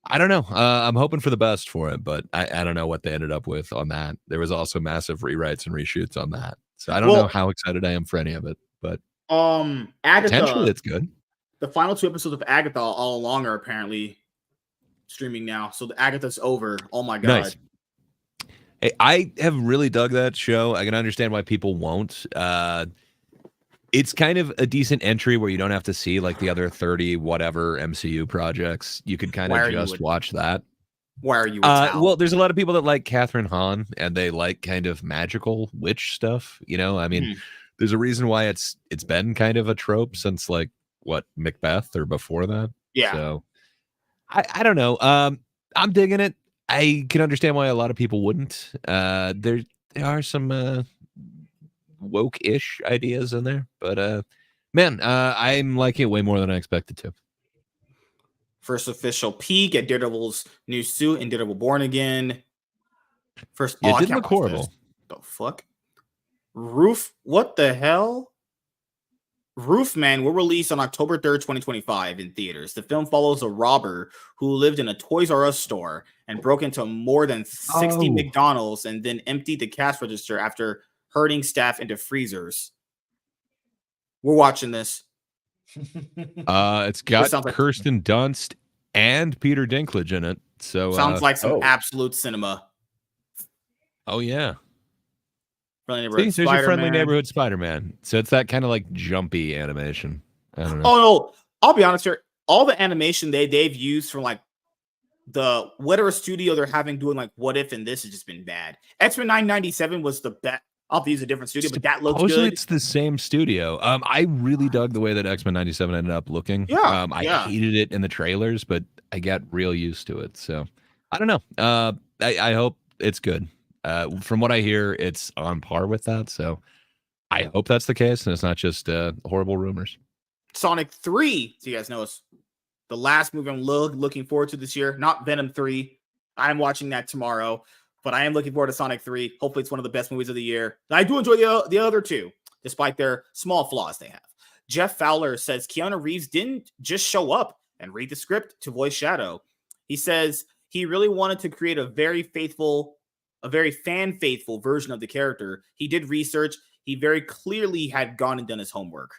I don't know. I'm hoping for the best for it, but I don't know what they ended up with on that. There was also massive rewrites and reshoots on that. So I don't know how excited I am for any of it, but potentially Agatha, it's good. the final 2 episodes of Agatha all along are apparently streaming now. So the Agatha's over. Oh my god. Nice. Hey, I have really dug that show. I can understand why people won't. It's kind of a decent entry where you don't have to see like the other 30 whatever MCU projects. You could kind of just watch that. Why are you well, there's a lot of people that like Catherine Hahn and they like kind of magical witch stuff. I mean, there's a reason why it's been kind of a trope since like what, Macbeth or before that. Yeah. So I don't know. I'm digging it. I can understand why a lot of people wouldn't. There are some woke-ish ideas in there, but man, I'm liking it way more than I expected to. First official peek at Daredevil's new suit in Daredevil Born Again. First, it didn't look horrible. The fuck? Roof? What the hell? Roofman will release on October 3rd, 2025 in theaters. The film follows a robber who lived in a Toys R Us store and broke into more than 60 McDonald's and then emptied the cash register after herding staff into freezers. We're watching this. It's got Kirsten Dunst and Peter Dinklage in it. So sounds like some absolute cinema. Oh yeah. Friendly Neighborhood See, there's your Friendly Neighborhood Spider-Man. So it's that kind of like jumpy animation. I don't know. Oh no, I'll be honest here. All the animation they've used from like the whatever studio they're having doing like What If and this has just been bad. X-Men 997 was the best. I'll have to use a different studio, but that looks good. It's the same studio. I really dug the way that X-Men 97 ended up looking. Yeah, I hated it in the trailers, but I got real used to it. So I don't know. I hope it's good. From what I hear, it's on par with that. So I hope that's the case, and it's not just horrible rumors. Sonic 3, so you guys know, it's the last movie I'm looking forward to this year. Not Venom 3. I'm watching that tomorrow, but I am looking forward to Sonic 3. Hopefully, it's one of the best movies of the year. I do enjoy the other two, despite their small flaws they have. Jeff Fowler says Keanu Reeves didn't just show up and read the script to voice Shadow. He says he really wanted to create a very fan-faithful version of the character. He did research. he very clearly had gone and done his homework.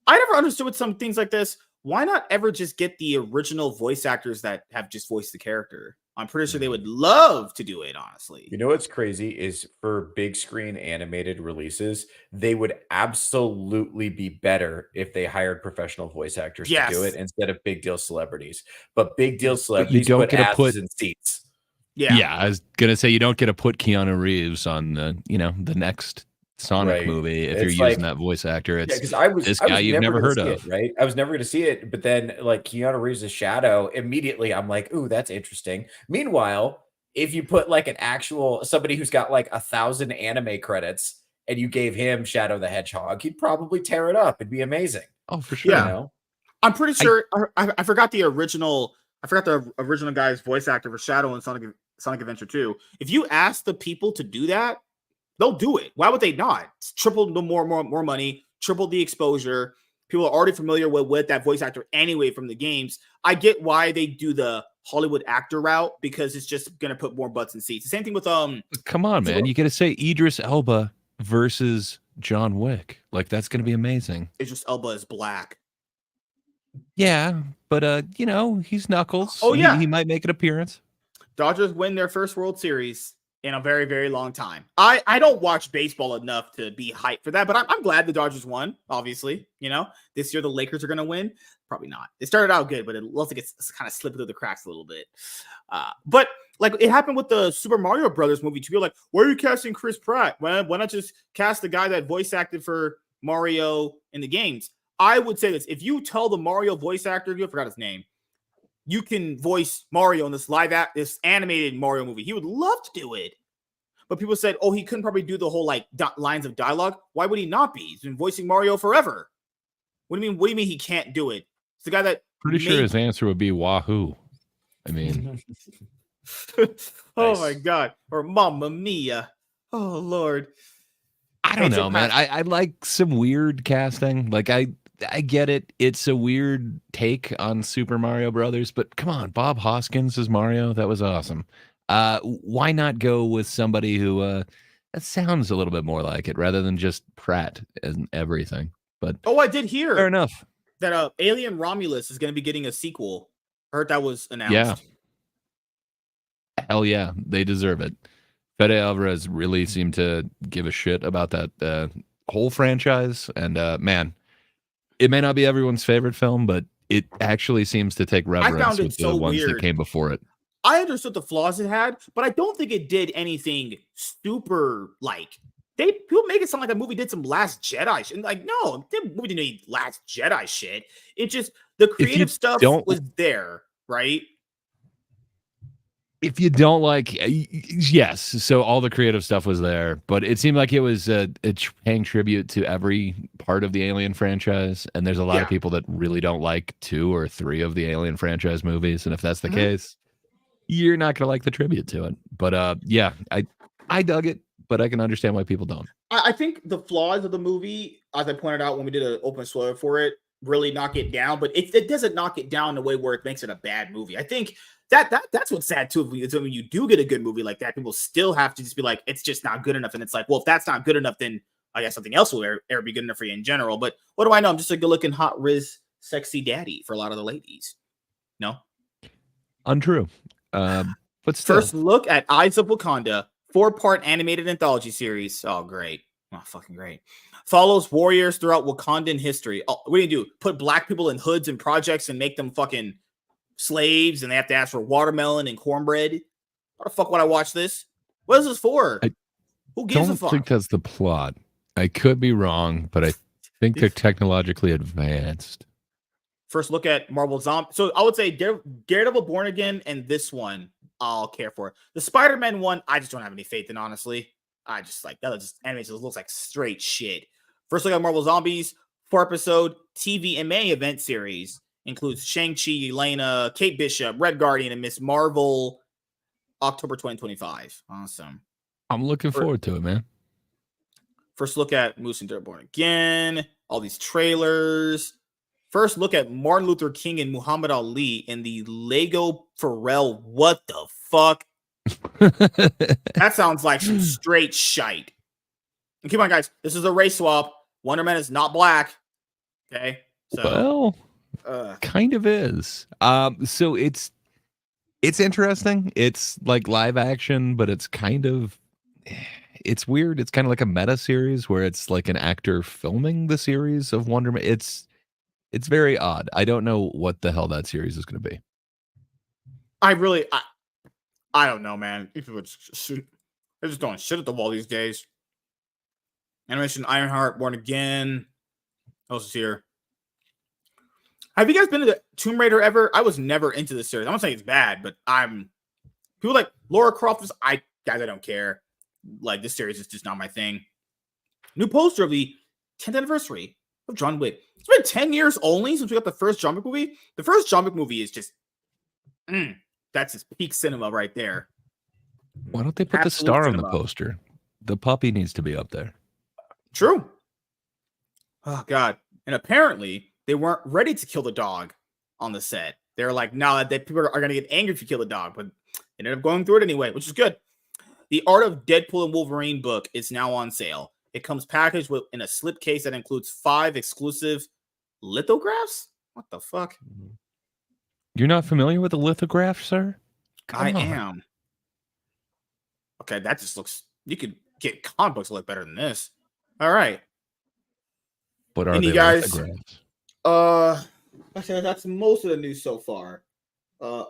I never understood with some things like this. Why not ever just get the original voice actors that have just voiced the character? I'm pretty sure they would love to do it, honestly. You know what's crazy is for big screen animated releases, they would absolutely be better if they hired professional voice actors to do it instead of big deal celebrities. But big deal celebrities don't put get to asses in seats. Yeah, I was gonna say you don't get to put Keanu Reeves on the the next Sonic movie if It's you're using like- that voice actor. It's because I was this I guy was you've never gonna heard see of. it, right? I was never going to see it, but then like Keanu Reeves' Shadow, immediately I'm like, ooh, that's interesting. Meanwhile, if you put like an actual somebody who's got like 1,000 anime credits and you gave him Shadow the Hedgehog, he'd probably tear it up. It'd be amazing. Oh, for sure. Yeah. You know? I'm pretty sure I forgot the original. I forgot the original guy's voice actor for Shadow and Sonic Adventure 2. If you ask the people to do that, they'll do it. Why would they not? It's triple the more money, triple the exposure. People are already familiar with that voice actor anyway from the games. I get why they do the Hollywood actor route because it's just gonna put more butts in seats. The same thing with Come on, man. You got to say Idris Elba versus John Wick. Like that's gonna be amazing. Idris Elba is black. Yeah, but he's Knuckles. Oh, yeah. He might make an appearance. Dodgers win their first World Series in a very, very long time. I don't watch baseball enough to be hyped for that, but I'm glad the Dodgers won, obviously. This year the Lakers are going to win. Probably not. They started out good, but it looks like it's kind of slipped through the cracks a little bit. But like it happened with the Super Mario Brothers movie. People are like, why are you casting Chris Pratt? Why not just cast the guy that voice acted for Mario in the games? I would say this. If you tell the Mario voice actor, I forgot his name, you can voice Mario in this animated Mario movie. He would love to do it. But people said, oh, he couldn't probably do the whole like lines of dialogue. Why would he not be? He's been voicing Mario forever. What do you mean he can't do it? It's the guy that Pretty sure his answer would be Wahoo. I mean, oh my God. Or Mamma Mia. Oh Lord. I don't know, man. I like some weird casting. Like I get it. It's a weird take on Super Mario Brothers, but come on, Bob Hoskins is Mario. That was awesome. Why not go with somebody who that sounds a little bit more like it rather than just Pratt and everything? But I did hear fair enough that Alien Romulus is going to be getting a sequel. I heard that was announced. Yeah. Hell yeah, they deserve it. Fede Alvarez really seemed to give a shit about that whole franchise, and man, it may not be everyone's favorite film, but it actually seems to take reverence with the ones that came before it. I understood the flaws it had, but I don't think it did anything super like people make it sound like that movie did some Last Jedi shit. Like, no, that movie didn't need Last Jedi shit. It just the creative stuff was there, right? If you don't like, yes, so all the creative stuff was there, but it seemed like it was paying tribute to every part of the Alien franchise, and there's a lot of people that really don't like 2 or 3 of the Alien franchise movies, and if that's the case, you're not going to like the tribute to it. But yeah, I dug it, but I can understand why people don't. I think the flaws of the movie, as I pointed out when we did an open spoiler for it, really knock it down, but it doesn't knock it down in a way where it makes it a bad movie. I think that's what's sad too. When you do get a good movie like that, people still have to just be like, it's just not good enough. And it's like, well, if that's not good enough, then I guess something else will ever be good enough for you in general. But what do I know? I'm just a good looking, hot, riz, sexy daddy for a lot of the ladies. No? Untrue. But still. First look at Eyes of Wakanda, 4-part animated anthology series. Oh, great. Oh, fucking great. Follows warriors throughout Wakandan history. Oh, what do? Put black people in hoods and projects and make them fucking slaves, and they have to ask for watermelon and cornbread? What the fuck would I watch this? What is this for? Who gives a fuck? I don't think that's the plot. I could be wrong, but I think they're technologically advanced. First look at Marvel Zombie. So I would say Daredevil Born Again and this one I'll care for. The Spider-Man one, I just don't have any faith in, honestly. I just like that. Just animation looks like straight shit. First look at Marvel Zombies, 4-episode TVMA event series. Includes Shang-Chi, Elena, Kate Bishop, Red Guardian, and Miss Marvel, October 2025. Awesome. I'm looking forward to it, man. First look at Moose and Dirt Born Again. All these trailers. First look at Martin Luther King and Muhammad Ali in the Lego Pharrell. What the fuck? That sounds like some straight shite. And keep on, guys. This is a race swap. Wonder Man is not black. Okay, so kind of is. So it's interesting. It's like live action, but it's kind of it's weird. It's kind of like a meta series where it's like an actor filming the series of Wonder Man. It's very odd. I don't know what the hell that series is going to be. I don't know, man. People they're just throwing shit at the wall these days. Animation Ironheart, Born Again. What else is here? Have you guys been to Tomb Raider ever? I was never into this series. I'm not saying it's bad, but people like Laura Croft. I don't care. Like, this series is just not my thing. New poster of the 10th anniversary of John Wick. It's been 10 years only since we got the first John Wick movie. The first John Wick movie is just that's his peak cinema right there. Why don't they put Absolute the star cinema. on the poster? The puppy needs to be up there. True. Oh God! And apparently they weren't ready to kill the dog on the set. They were like, "No, that people are going to get angry if you kill the dog," but they ended up going through it anyway, which is good. The Art of Deadpool and Wolverine book is now on sale. It comes packaged in a slipcase that includes 5 exclusive lithographs. What the fuck? You're not familiar with the lithograph, sir? I am. Okay, that just looks. You could get comic books to look better than this. All right. But are Any they guys? lithographs? Actually, that's most of the news so far. I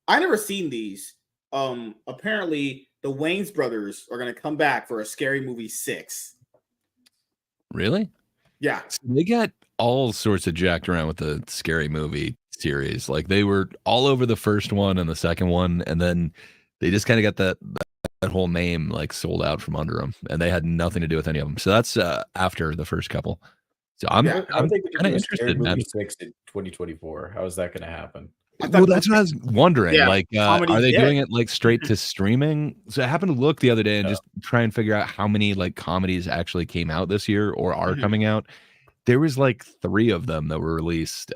never seen these. Apparently the Wayans brothers are gonna come back for a Scary Movie 6. Really? Yeah. They got all sorts of jacked around with the Scary Movie series. Like, they were all over the first one and the second one, and then they just kind of got that whole name like sold out from under them, and they had nothing to do with any of them. So that's after the first couple. So I'm I kind think of interested. Movie 6 in 2024. How is that going to happen? Well, that's what I was wondering. Yeah, like, are they dead. doing it like straight to streaming? So I happened to look the other day and just try and figure out how many like comedies actually came out this year or are coming out. There was like 3 of them that were released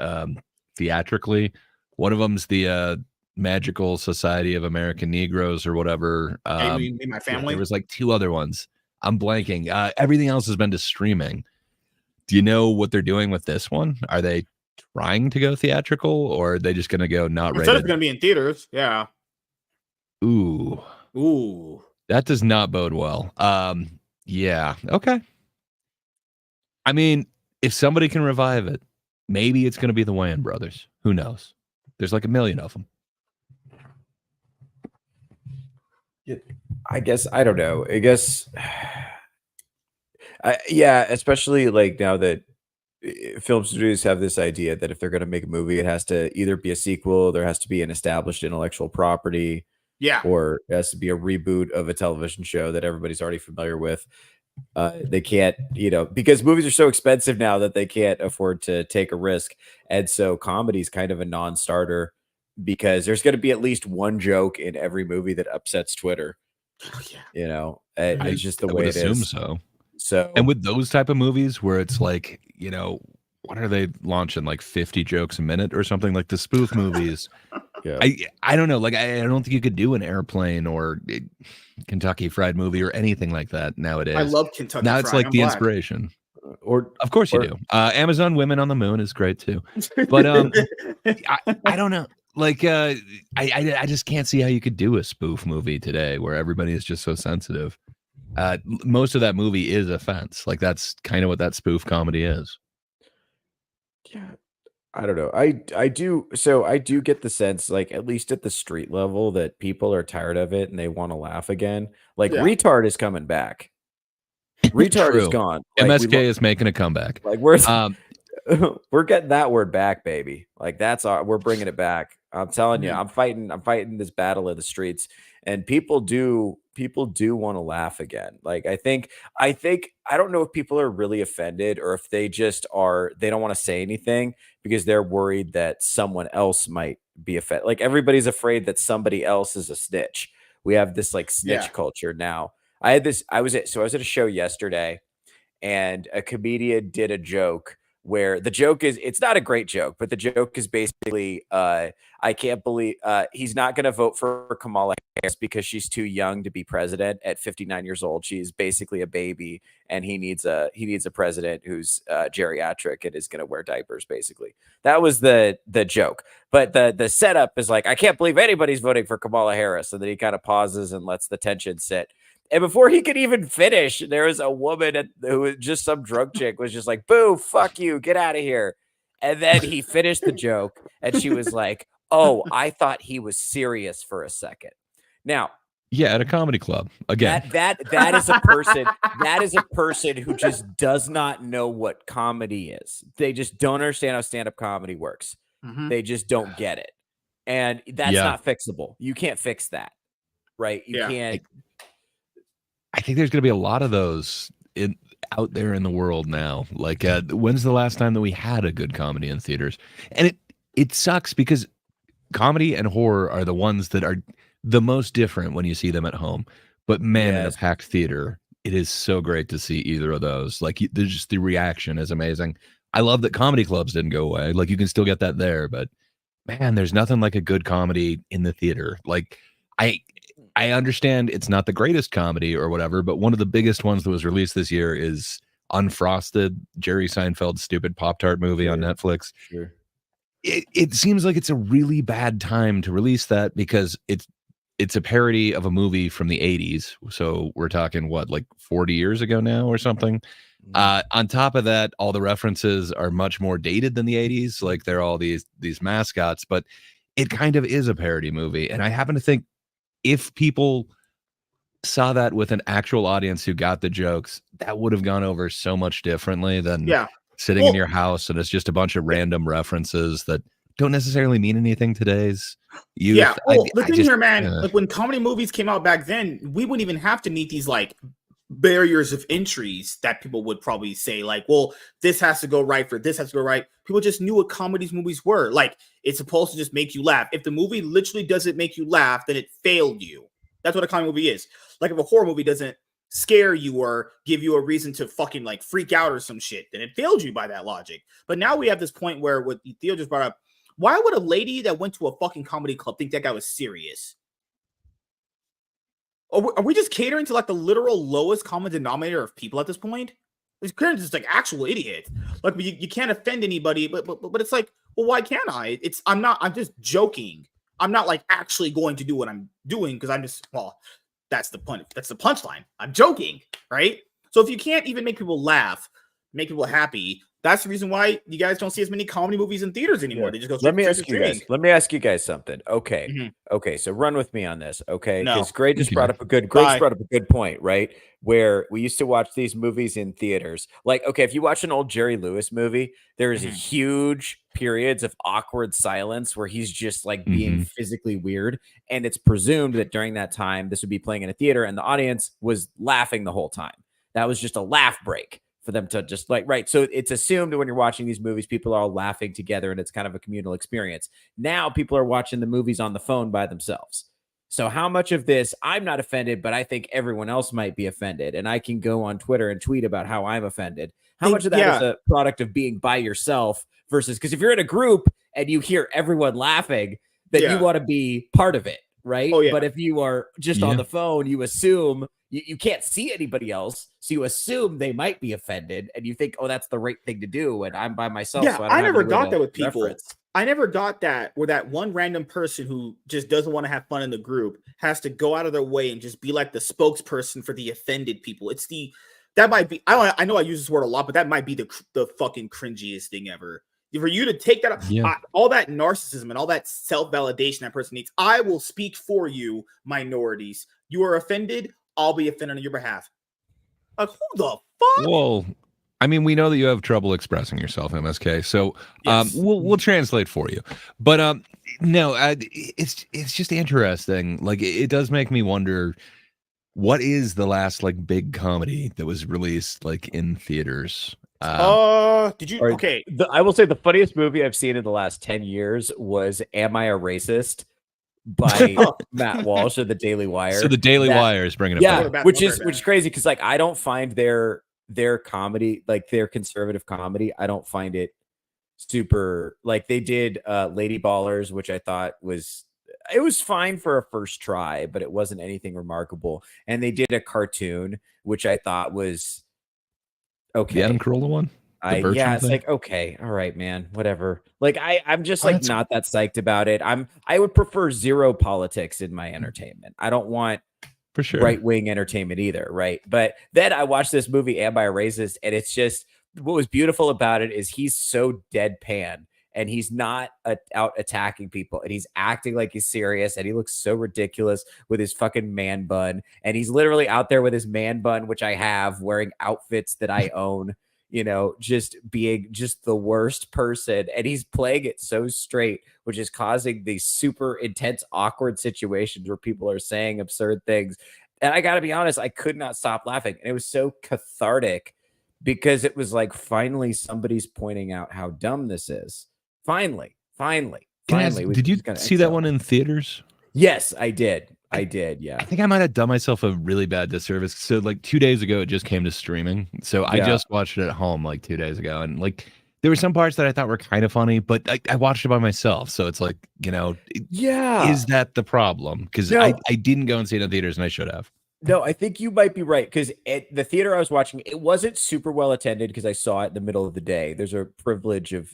theatrically. One of them's the Magical Society of American Negroes or whatever. Me, my family. There was like 2 other ones. I'm blanking. Everything else has been to streaming. Do you know what they're doing with this one? Are they trying to go theatrical, or are they just going to go not rated? It's going to be in theaters. Yeah. Ooh. That does not bode well. Yeah. Okay. I mean, if somebody can revive it, maybe it's going to be the Wayans brothers. Who knows? There's like 1 million of them. Yeah, I guess I don't know. I guess, yeah, especially like now that film studios have this idea that if they're going to make a movie, it has to either be a sequel, there has to be an established intellectual property, or it has to be a reboot of a television show that everybody's already familiar with. They can't, because movies are so expensive now that they can't afford to take a risk, and so comedy is kind of a non-starter because there's going to be at least one joke in every movie that upsets Twitter. It's just the way it is. So, and with those type of movies where it's like, what are they launching, like 50 jokes a minute or something, like the spoof movies? Yeah. I don't know. Like, I don't think you could do an Airplane or Kentucky Fried Movie or anything like that nowadays. I love Kentucky now Fried. It's like the inspiration. Of course you do. Amazon Women on the Moon is great too. But I don't know. Like, I just can't see how you could do a spoof movie today where everybody is just so sensitive. Most of that movie is offense. Like, that's kind of what that spoof comedy is. Yeah, I don't know. I do get the sense, like, at least at the street level, that people are tired of it and they want to laugh again. Like, Retard is coming back. Retard is gone. Like, MSK is making a comeback. Like, we're getting that word back, baby. Like, we're bringing it back. I'm telling you, I'm fighting this battle in the streets, and people do want to laugh again. Like, I think I don't know if people are really offended or if they just they don't want to say anything because they're worried that someone else might be offended. Like, everybody's afraid that somebody else is a snitch. We have this like snitch culture now. I was at a show yesterday, and a comedian did a joke where the joke is, it's not a great joke, but the joke is basically, I can't believe he's not going to vote for Kamala Harris because she's too young to be president at 59 years old. She's basically a baby, and he needs a president who's geriatric and is going to wear diapers. Basically, that was the joke. But the setup is like, I can't believe anybody's voting for Kamala Harris, and then he kind of pauses and lets the tension sit. And before he could even finish, there was a woman who was just some drunk chick was just like, boo, fuck you, get out of here. And then he finished the joke, and she was like, oh, I thought he was serious for a second. Now, yeah, at a comedy club again. That is a person who just does not know what comedy is. They just don't understand how stand-up comedy works. They just don't get it. And that's not fixable. You can't fix that. Right? You can't. I think there's going to be a lot of those out there in the world now. Like, when's the last time that we had a good comedy in theaters? And it sucks because comedy and horror are the ones that are the most different when you see them at home. But man, in a packed theater, it is so great to see either of those. Like, there's just the reaction is amazing. I love that comedy clubs didn't go away. Like, you can still get that there, but man, there's nothing like a good comedy in the theater. Like, I understand it's not the greatest comedy or whatever, but one of the biggest ones that was released this year is Unfrosted, Jerry Seinfeld's stupid Pop-Tart movie on Netflix. Sure. It seems like it's a really bad time to release that because it's a parody of a movie from the 80s. So we're talking what, like 40 years ago now or something. On top of that, all the references are much more dated than the 80s. Like they're all these mascots, but it kind of is a parody movie. And I happen to think if people saw that with an actual audience who got the jokes, that would have gone over so much differently than sitting in your house and it's just a bunch of random references that don't necessarily mean anything today's youth. Yeah, well, the thing here, man, like when comedy movies came out back then, we wouldn't even have to meet these like barriers of entries that people would probably say like, well, this has to go right for this has to go right. People just knew what comedies movies were. Like, it's supposed to just make you laugh. If the movie literally doesn't make you laugh, then it failed you. That's what a comedy movie is. Like, if a horror movie doesn't scare you or give you a reason to fucking like freak out or some shit, then it failed you by that logic. But now we have this point where what Theo just brought up, why would a lady that went to a fucking comedy club think that guy was serious? Are we just catering to like the literal lowest common denominator of people at this point? It's catering to just like actual idiots. Like, you can't offend anybody, but it's like, well, why can't I? I'm just joking. I'm not like actually going to do what I'm doing because I'm just, well, that's the punch. That's the punchline. I'm joking, right? So if you can't even make people laugh, make people happy, that's the reason why you guys don't see as many comedy movies in theaters anymore. They just go. Let me ask you guys something. Okay. Okay. So run with me on this. Okay. Because Gray just brought up a good point, right? Where we used to watch these movies in theaters. Like, okay, if you watch an old Jerry Lewis movie, there is a huge periods of awkward silence where he's just like being physically weird. And it's presumed that during that time, this would be playing in a theater and the audience was laughing the whole time. That was just a laugh break for them to just like, right. So it's assumed when you're watching these movies, people are all laughing together and it's kind of a communal experience. Now people are watching the movies on the phone by themselves. So how much of this, I'm not offended, but I think everyone else might be offended. And I can go on Twitter and tweet about how I'm offended. How much of that is a product of being by yourself versus, because if you're in a group and you hear everyone laughing, then you want to be part of it. Right. But if you are just on the phone, you assume you can't see anybody else. So you assume they might be offended and you think, oh, that's the right thing to do. And I'm by myself. Yeah, so I never got that with people. I never got that where that one random person who just doesn't want to have fun in the group has to go out of their way and just be like the spokesperson for the offended people. That might be, I know I use this word a lot, but that might be the fucking cringiest thing ever. For you to take that, all that narcissism and all that self-validation that person needs. I will speak for you, minorities. You are offended, I'll be offended on your behalf. Like, who the fuck? Well, I mean, we know that you have trouble expressing yourself, MSK. So we'll translate for you. But no, it's just interesting. Like, it does make me wonder, what is the last like big comedy that was released like in theaters? Did you? Okay. I will say the funniest movie I've seen in the last 10 years was Am I a Racist? By Matt Walsh of the Daily Wire. So the Daily Wire is bringing it back. Which is crazy because like I don't find their their comedy, like their conservative comedy, I don't find it super. Like they did Lady Ballers, which I thought was, it was fine for a first try, but it wasn't anything remarkable. And they did a cartoon, which I thought was The Adam okay. Carolla one, the Yeah, Bertram it's thing. like, okay, all right, man, whatever. Like I'm just Oh, like that's- not that psyched about it. I would prefer zero politics in my entertainment. I don't want For sure. right-wing entertainment either, right? But then I watched this movie Am I a Racist, and it's just, what was beautiful about it is he's so deadpan, and he's not out attacking people, and he's acting like he's serious, and he looks so ridiculous with his fucking man bun, and he's literally out there with his man bun, which I have, wearing outfits that I own, you know, just being just the worst person, and he's playing it so straight, which is causing these super intense awkward situations where people are saying absurd things. And I got to be honest, I could not stop laughing, and it was so cathartic because it was like, finally somebody's pointing out how dumb this is. Finally. Can I ask, We did you just gotta see that excel. one in theaters? Yes, I did. Yeah. I think I might have done myself a really bad disservice. So like 2 days ago, it just came to streaming. So I Yeah. just watched it at home like 2 days ago, and like there were some parts that I thought were kind of funny, but I watched it by myself. So it's like, Yeah. is that the problem? Because No. I didn't go and see it in theaters, and I should have. No, I think you might be right, because at the theater I was watching, it wasn't super well attended because I saw it in the middle of the day. There's a privilege of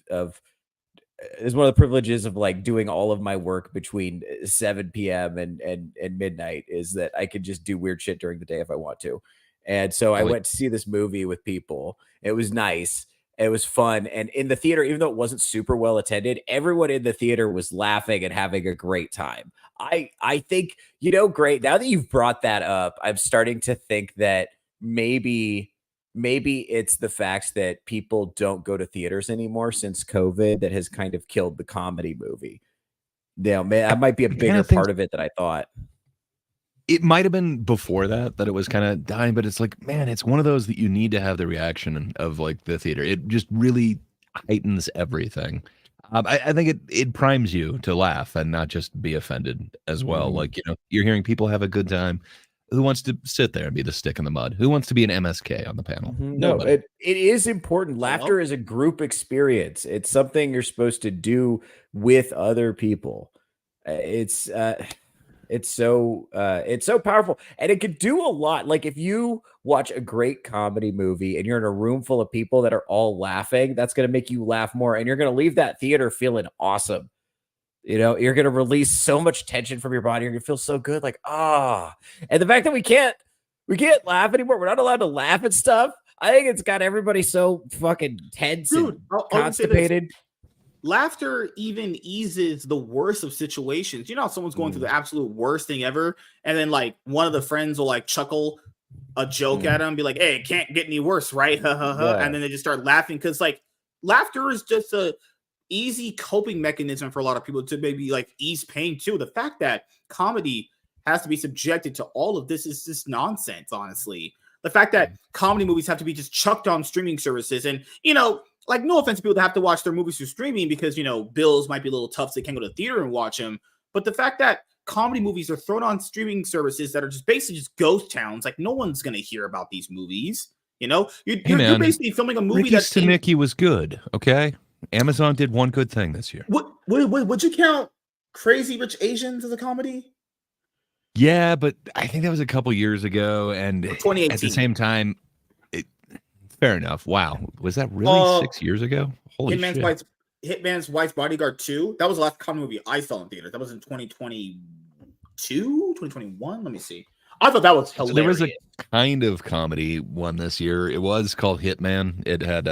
is one of the privileges of like doing all of my work between 7 p.m. and midnight, is that I could just do weird shit during the day if I want to. And so I went to see this movie with people. It was nice. It was fun. And in the theater, even though it wasn't super well attended, everyone in the theater was laughing and having a great time. I think, great. Now that you've brought that up, I'm starting to think that maybe it's the fact that people don't go to theaters anymore since COVID that has kind of killed the comedy movie. Yeah, man, that might be a bigger part of it than I thought. It might have been before that it was kind of dying, but it's like, man, it's one of those that you need to have the reaction of like the theater. It just really heightens everything. I think it primes you to laugh and not just be offended as well. Mhm. Like, you're hearing people have a good time. Who wants to sit there and be the stick in the mud? Who wants to be an MSK on the panel? No, Nobody. it is important. Laughter is a group experience. It's something you're supposed to do with other people. It's so powerful, and it could do a lot. Like if you watch a great comedy movie and you're in a room full of people that are all laughing, that's going to make you laugh more, and you're going to leave that theater feeling awesome. You're going to release so much tension from your body. You're going to feel so good, like, and the fact that we can't laugh anymore. We're not allowed to laugh at stuff. I think it's got everybody so fucking tense and constipated. Laughter even eases the worst of situations. You know how someone's going through the absolute worst thing ever, and then like one of the friends will like chuckle a joke at him, be like, "Hey, it can't get any worse, right?" And then they just start laughing because like laughter is just a easy coping mechanism for a lot of people to maybe like ease pain too. The fact that comedy has to be subjected to all of this is just nonsense, honestly. The fact that comedy movies have to be just chucked on streaming services, and like, no offense to people that have to watch their movies through streaming because, bills might be a little tough, so they can't go to the theater and watch them. But the fact that comedy movies are thrown on streaming services that are just basically just ghost towns, like, no one's going to hear about these movies. You're basically filming a movie Ricky's to Nicky was good, okay? Amazon did one good thing this year. Would you count Crazy Rich Asians as a comedy? Yeah, but I think that was a couple years ago, and 2018. at the same time, fair enough. Wow, was that really 6 years ago? Holy shit! Hitman's Wife's Bodyguard 2. That was the last comedy movie I saw in theaters. That was in 2022, 2021. Let me see. I thought that was hilarious. So there was a kind of comedy one this year. It was called Hitman. It had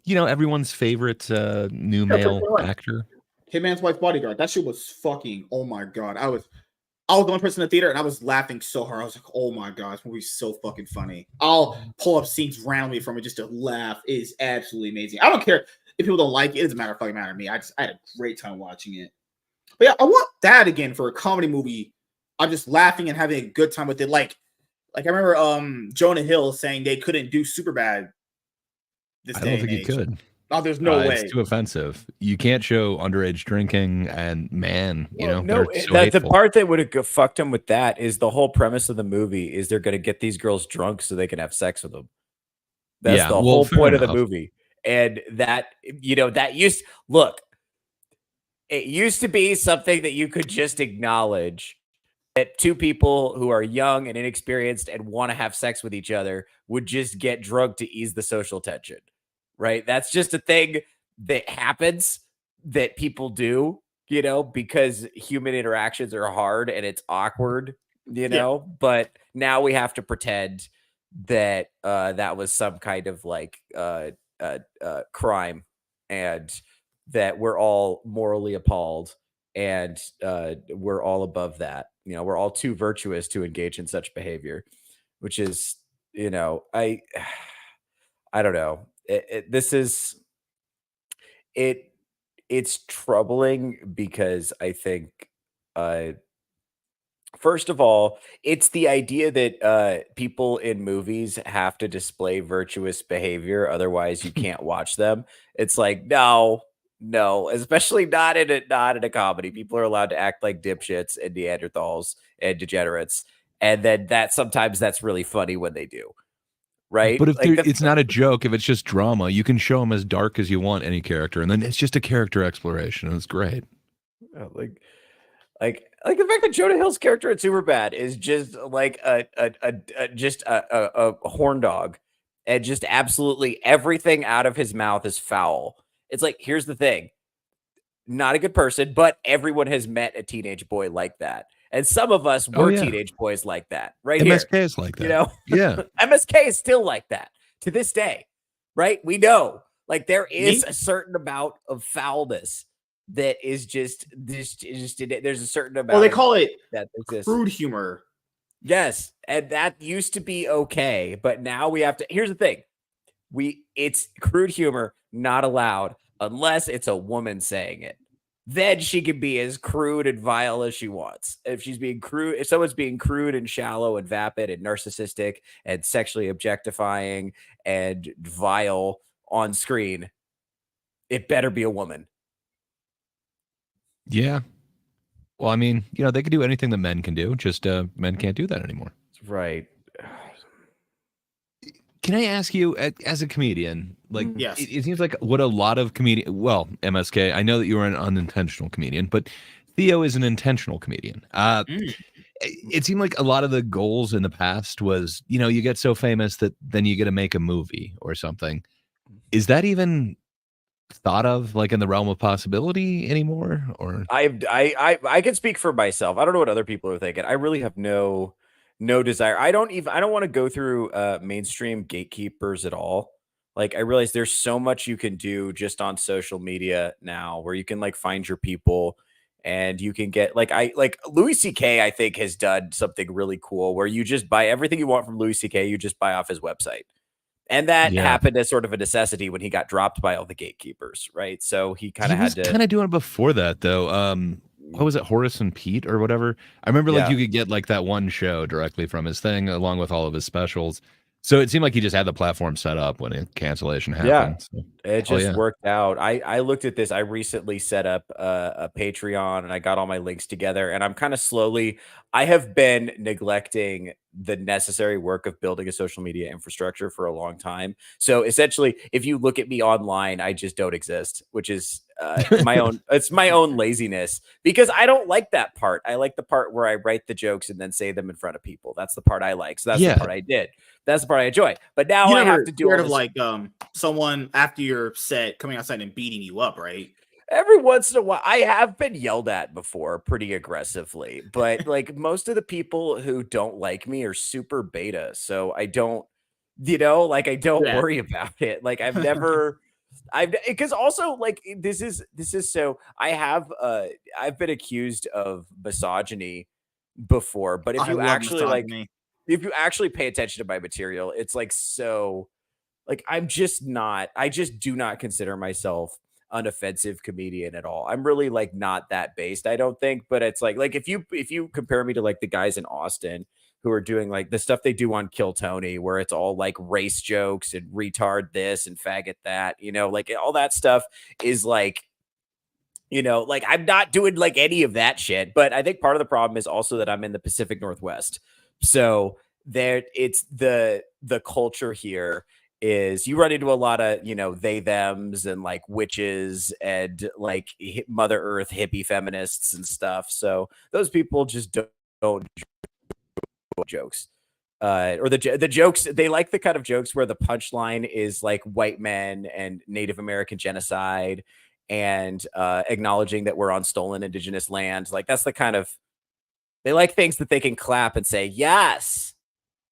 everyone's favorite new male actor. Hitman's Wife's Bodyguard. That shit was fucking, oh my god. I was the one person in the theater and I was laughing so hard. I was like, oh my god, this movie's so fucking funny. I'll pull up scenes randomly from it just to laugh. It is absolutely amazing. I don't care if people don't like it. It doesn't matter to me. I had a great time watching it. But yeah, I want that again for a comedy movie. I'm just laughing and having a good time with it. Like I remember Jonah Hill saying they couldn't do Superbad this day. I don't think he could. Oh, there's no way. It's too offensive. You can't show underage drinking, and the part that would have fucked him with that is the whole premise of the movie is they're going to get these girls drunk so they can have sex with them. That's Yeah, the well, whole fair point of the enough. movie. And that, it used to be something that you could just acknowledge, that two people who are young and inexperienced and want to have sex with each other would just get drunk to ease the social tension, right? That's just a thing that happens, that people do, because human interactions are hard and it's awkward, Yeah. but now we have to pretend that that was some kind of like crime, and that we're all morally appalled, and we're all above that. We're all too virtuous to engage in such behavior, which is, I I don't know. This is it. It's troubling because I think, uh, first of all, it's the idea that people in movies have to display virtuous behavior, otherwise you can't watch them. It's like, no, no, especially not in a comedy. People are allowed to act like dipshits and Neanderthals and degenerates, and then sometimes that's really funny when they do, right? But if Like it's not a joke, if it's just drama, you can show them as dark as you want any character, and then it's just a character exploration, and it's great. like the fact that Jonah Hill's character in Superbad is just like a horn dog, and just absolutely everything out of his mouth is foul. It's like, here's the thing: not a good person, but everyone has met a teenage boy like that, and some of us Oh were yeah, teenage boys like that. Right here, MSK is like you that. know, Yeah, MSK is still like that to this day, right? We know, like, there is Me? a certain amount of foulness that is just this. There's a certain Well, they amount of call it that exists. crude humor. Yes, and that used to be okay, but now we have to. Here's the thing: it's crude humor, not allowed unless it's a woman saying it. Then she can be as crude and vile as she wants. If someone's being crude and shallow and vapid and narcissistic and sexually objectifying and vile on screen, it better be a woman. yeah. Well, I mean, they can do anything that men can do. Just men can't do that anymore. Right. Can I ask you, as a comedian, like Yes. it seems like what a lot of MSK, I know that you are an unintentional comedian, but Theo is an intentional comedian. Mm. It seemed like a lot of the goals in the past was, you get so famous that then you get to make a movie or something. Is that even thought of like in the realm of possibility anymore? Or I can speak for myself. I don't know what other people are thinking. I really have no desire. I don't want to go through mainstream gatekeepers at all. Like, I realize there's so much you can do just on social media now, where you can like find your people, and you can get like Louis CK, I think, has done something really cool where you just buy everything you want from Louis CK, you just buy off his website. And that yeah, happened as sort of a necessity when he got dropped by all the gatekeepers, right? So he kind he of was had to. kind of doing it before that though. What was it, Horace and Pete or whatever? I remember like Yeah. you could get like that one show directly from his thing along with all of his specials. So it seemed like he just had the platform set up when cancellation Yeah, happened. So, it hell just yeah. worked out. I looked at this. I recently set up a Patreon, and I got all my links together. And I'm kind of slowly. I have been neglecting the necessary work of building a social media infrastructure for a long time. So essentially, if you look at me online, I just don't exist, which is my own. It's my own laziness, because I don't like that part. I like the part where I write the jokes and then say them in front of people. That's the part I like. So that's the Yeah. part I did. That's the part I enjoy. But now You I never have to do scared all of this. like someone after your set coming outside and beating you up, right? Every once in a while, I have been yelled at before pretty aggressively, but like most of the people who don't like me are super beta. So I don't, I don't Yeah. worry about it. Like because also like this is so I've been accused of misogyny before, but I love misogyny. if you actually pay attention to my material, it's like so like I just do not consider myself an offensive comedian at all. I'm really like not that based, I don't think, but it's like if you compare me to like the guys in Austin who are doing like the stuff they do on Kill Tony, where it's all like race jokes and retard this and faggot that, like all that stuff is like, like I'm not doing like any of that shit. But I think part of the problem is also that I'm in the Pacific Northwest. So it's the culture here is you run into a lot of, they thems and like witches and like Mother Earth hippie feminists and stuff. So those people just don't jokes. Or the jokes, they like the kind of jokes where the punchline is like white men and Native American genocide and acknowledging that we're on stolen indigenous land. Like that's the kind of, they like things that they can clap and say, yes,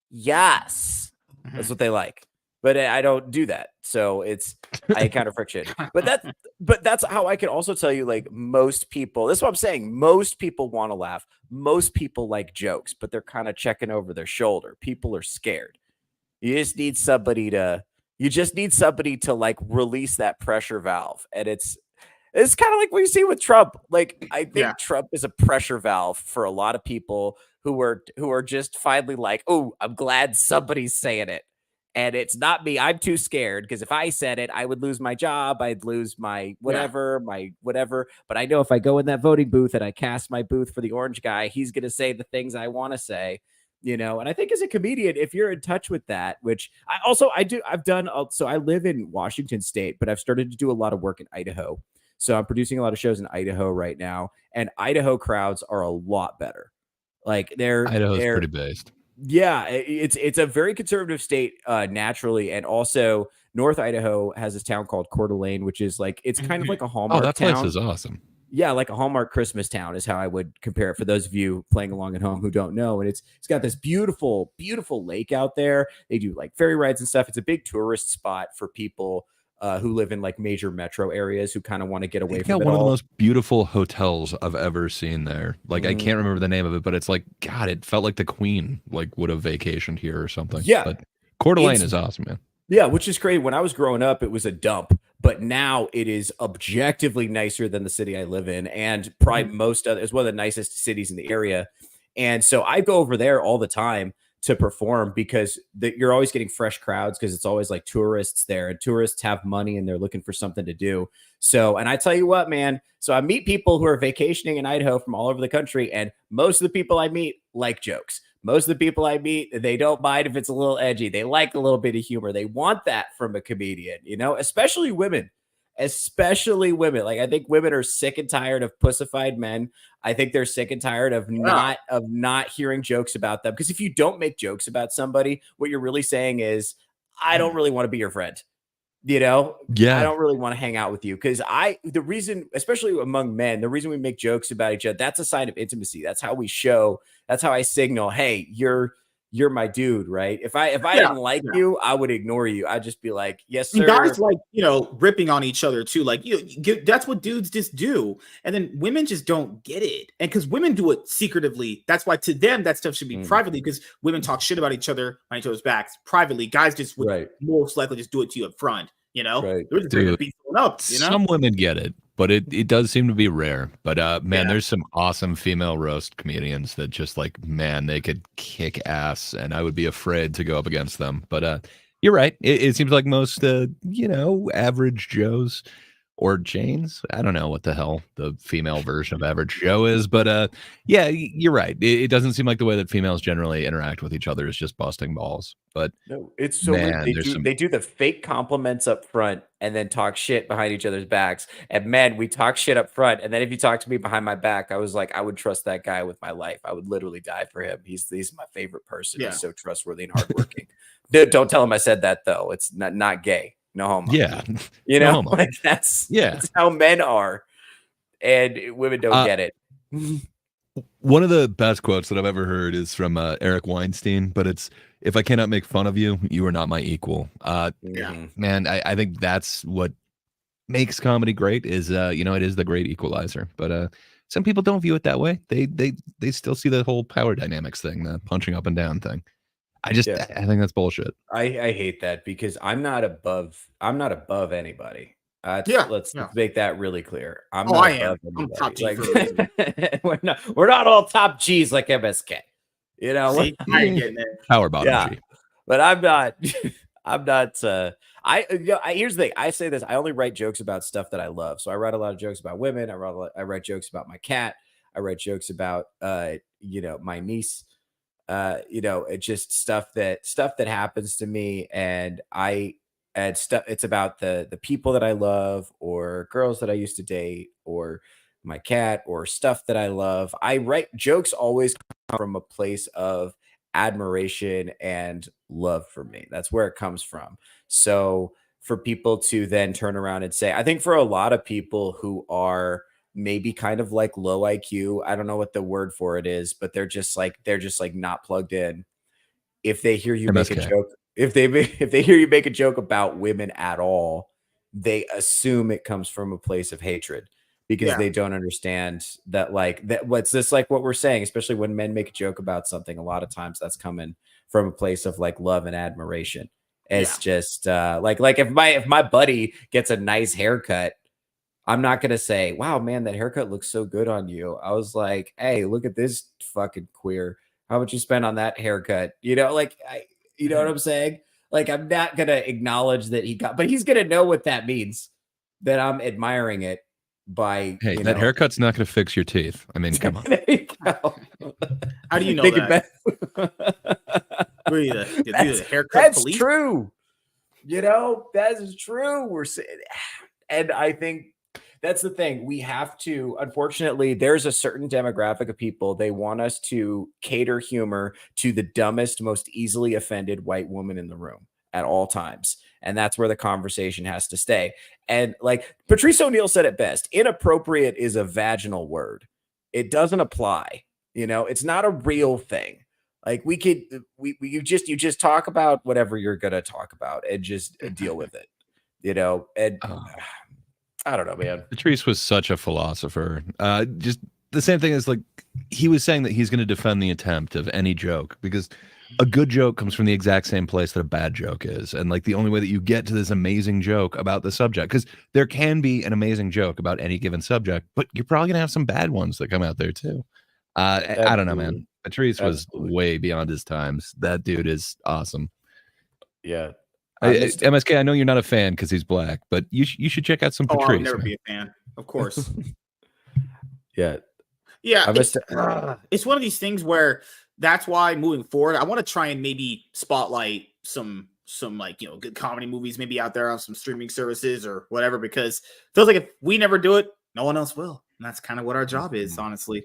yes. That's what they like. But I don't do that. So I encounter friction. But that's how I can also tell you, like, most people, that's what I'm saying. Most people want to laugh. Most people like jokes, but they're kind of checking over their shoulder. People are scared. You just need somebody to like release that pressure valve. And it's kind of like what you see with Trump. Like, I think Trump is a pressure valve for a lot of people who are just finally like, oh, I'm glad somebody's saying it. And it's not me. I'm too scared because if I said it, I would lose my job. I'd lose my whatever. But I know if I go in that voting booth and I cast my booth for the orange guy, he's going to say the things I want to say, And I think as a comedian, if you're in touch with that, which I've done. So I live in Washington State, but I've started to do a lot of work in Idaho. So I'm producing a lot of shows in Idaho right now, and Idaho crowds are a lot better. Like Idaho's pretty based. Yeah, it's a very conservative state naturally, and also North Idaho has this town called Coeur d'Alene, which is like it's kind of like a Hallmark. Oh, that town. place is awesome. Yeah, like a Hallmark Christmas town is how I would compare it for those of you playing along at home who don't know. And it's got this beautiful, beautiful lake out there. They do like ferry rides and stuff. It's a big tourist spot for people who live in like major metro areas who kind of want to get away from it all. One of the most beautiful hotels I've ever seen there. Like I can't remember the name of it, but it's like, God, it felt like the Queen like would have vacationed here or something. Yeah. But Coeur d'Alene is awesome, man. Yeah, which is great. When I was growing up, it was a dump, but now it is objectively nicer than the city I live in, and probably it's one of the nicest cities in the area. And so I go over there all the time to perform because you're always getting fresh crowds because it's always like tourists there, and tourists have money and they're looking for something to do. So, and I tell you what, man, so I meet people who are vacationing in Idaho from all over the country, and most of the people I meet like jokes. Most of the people I meet, they don't mind if it's a little edgy. They like a little bit of humor. They want that from a comedian, especially women. Like, I think women are sick and tired of pussified men. I think they're sick and tired of not hearing jokes about them. Because if you don't make jokes about somebody, what you're really saying is, I don't really want to be your friend. Yeah. I don't really want to hang out with you because the reason, especially among men, the reason we make jokes about each other, that's a sign of intimacy. That's how we show, that's how I signal, hey, you're my dude, right? If I didn't like you, I would ignore you. I'd just be like, yes, sir. Guys like, ripping on each other too. Like that's what dudes just do. And then women just don't get it. And because women do it secretively, that's why to them that stuff should be privately, because women talk shit about each other on each other's backs privately. Guys just would most likely just do it to you up front, Right. Dude, some women get it, but it does seem to be rare. But man, there's some awesome female roast comedians that just like, man, they could kick ass, and I would be afraid to go up against them. But you're right. It seems like most average Joes or Janes. I don't know what the hell the female version of average Joe is, but yeah, you're right. It doesn't seem like the way that females generally interact with each other is just busting balls. But no, it's so weird. They do the fake compliments up front and then talk shit behind each other's backs. And men, we talk shit up front, and then if you talk to me behind my back, I was like, I would trust that guy with my life. I would literally die for him. He's my favorite person. He's so trustworthy and hardworking. Dude, don't tell him I said that though. It's not gay. No homo. Yeah. No homo. Like that's how men are. And women don't get it. One of the best quotes that I've ever heard is from Eric Weinstein, but it's, if I cannot make fun of you, you are not my equal. Man, I think that's what makes comedy great is, it is the great equalizer. But some people don't view it that way. They still see the whole power dynamics thing, the punching up and down thing. I think that's bullshit. I hate that because I'm not above anybody. Let's make that really clear. I'm not above anybody. I'm top G. We're not all top G's like MSK. See, I ain't getting it. Power bottom G. But I'm not. I'm not. Here's the thing. I say this. I only write jokes about stuff that I love. So I write a lot of jokes about women. I write jokes about my cat. I write jokes about my niece. It's just stuff that happens to me, and I and stuff. It's about the people that I love, or girls that I used to date, or my cat, or stuff that I love. I write jokes always come from a place of admiration and love for me. That's where it comes from. So for people to then turn around and say, I think for a lot of people who are maybe kind of like low IQ, I don't know what the word for it is, but they're just like not plugged in. If they hear you make a MSK. joke, if they hear you make a joke about women at all, they assume it comes from a place of hatred because Yeah. they don't understand that, like, that what's this, like what we're saying, especially when men make a joke about something, a lot of times that's coming from a place of like love and admiration. Yeah. It's just like if my buddy gets a nice haircut, I'm not gonna say, "Wow, man, that haircut looks so good on you." I was like, "Hey, look at this fucking queer. How much you spend on that haircut?" You know what I'm saying? Like, I'm not gonna acknowledge that but he's gonna know what that means. That I'm admiring it by, Hey, that haircut's not going to fix your teeth. I mean, come on. There you go. How do you know Think it that? back. What are you, the That's, haircut that's police? true. That is true. We're saying, and I think that's the thing. We have to, unfortunately, there's a certain demographic of people. They want us to cater humor to the dumbest, most easily offended white woman in the room at all times. And that's where the conversation has to stay. And like Patrice O'Neill said it best, inappropriate is a vaginal word. It doesn't apply. It's not a real thing. Like you just talk about whatever you're gonna talk about and just deal with it. And Oh. I don't know, man. Patrice was such a philosopher. Just the same thing as like he was saying that he's going to defend the attempt of any joke because a good joke comes from the exact same place that a bad joke is, and like the only way that you get to this amazing joke about the subject, because there can be an amazing joke about any given subject, but you're probably going to have some bad ones that come out there too. I don't know, man. Absolutely. Patrice was Absolutely. way beyond his times. That dude is awesome. Yeah. I missed it. MSK, I know you're not a fan because he's black, but you should check out some Oh, Patrice. I would never man. be a fan, of course. Yeah. Yeah, I missed it. it's one of these things where that's why moving forward, I want to try and maybe spotlight some like good comedy movies maybe out there on some streaming services or whatever, because it feels like if we never do it, no one else will, and that's kind of what our job is, honestly.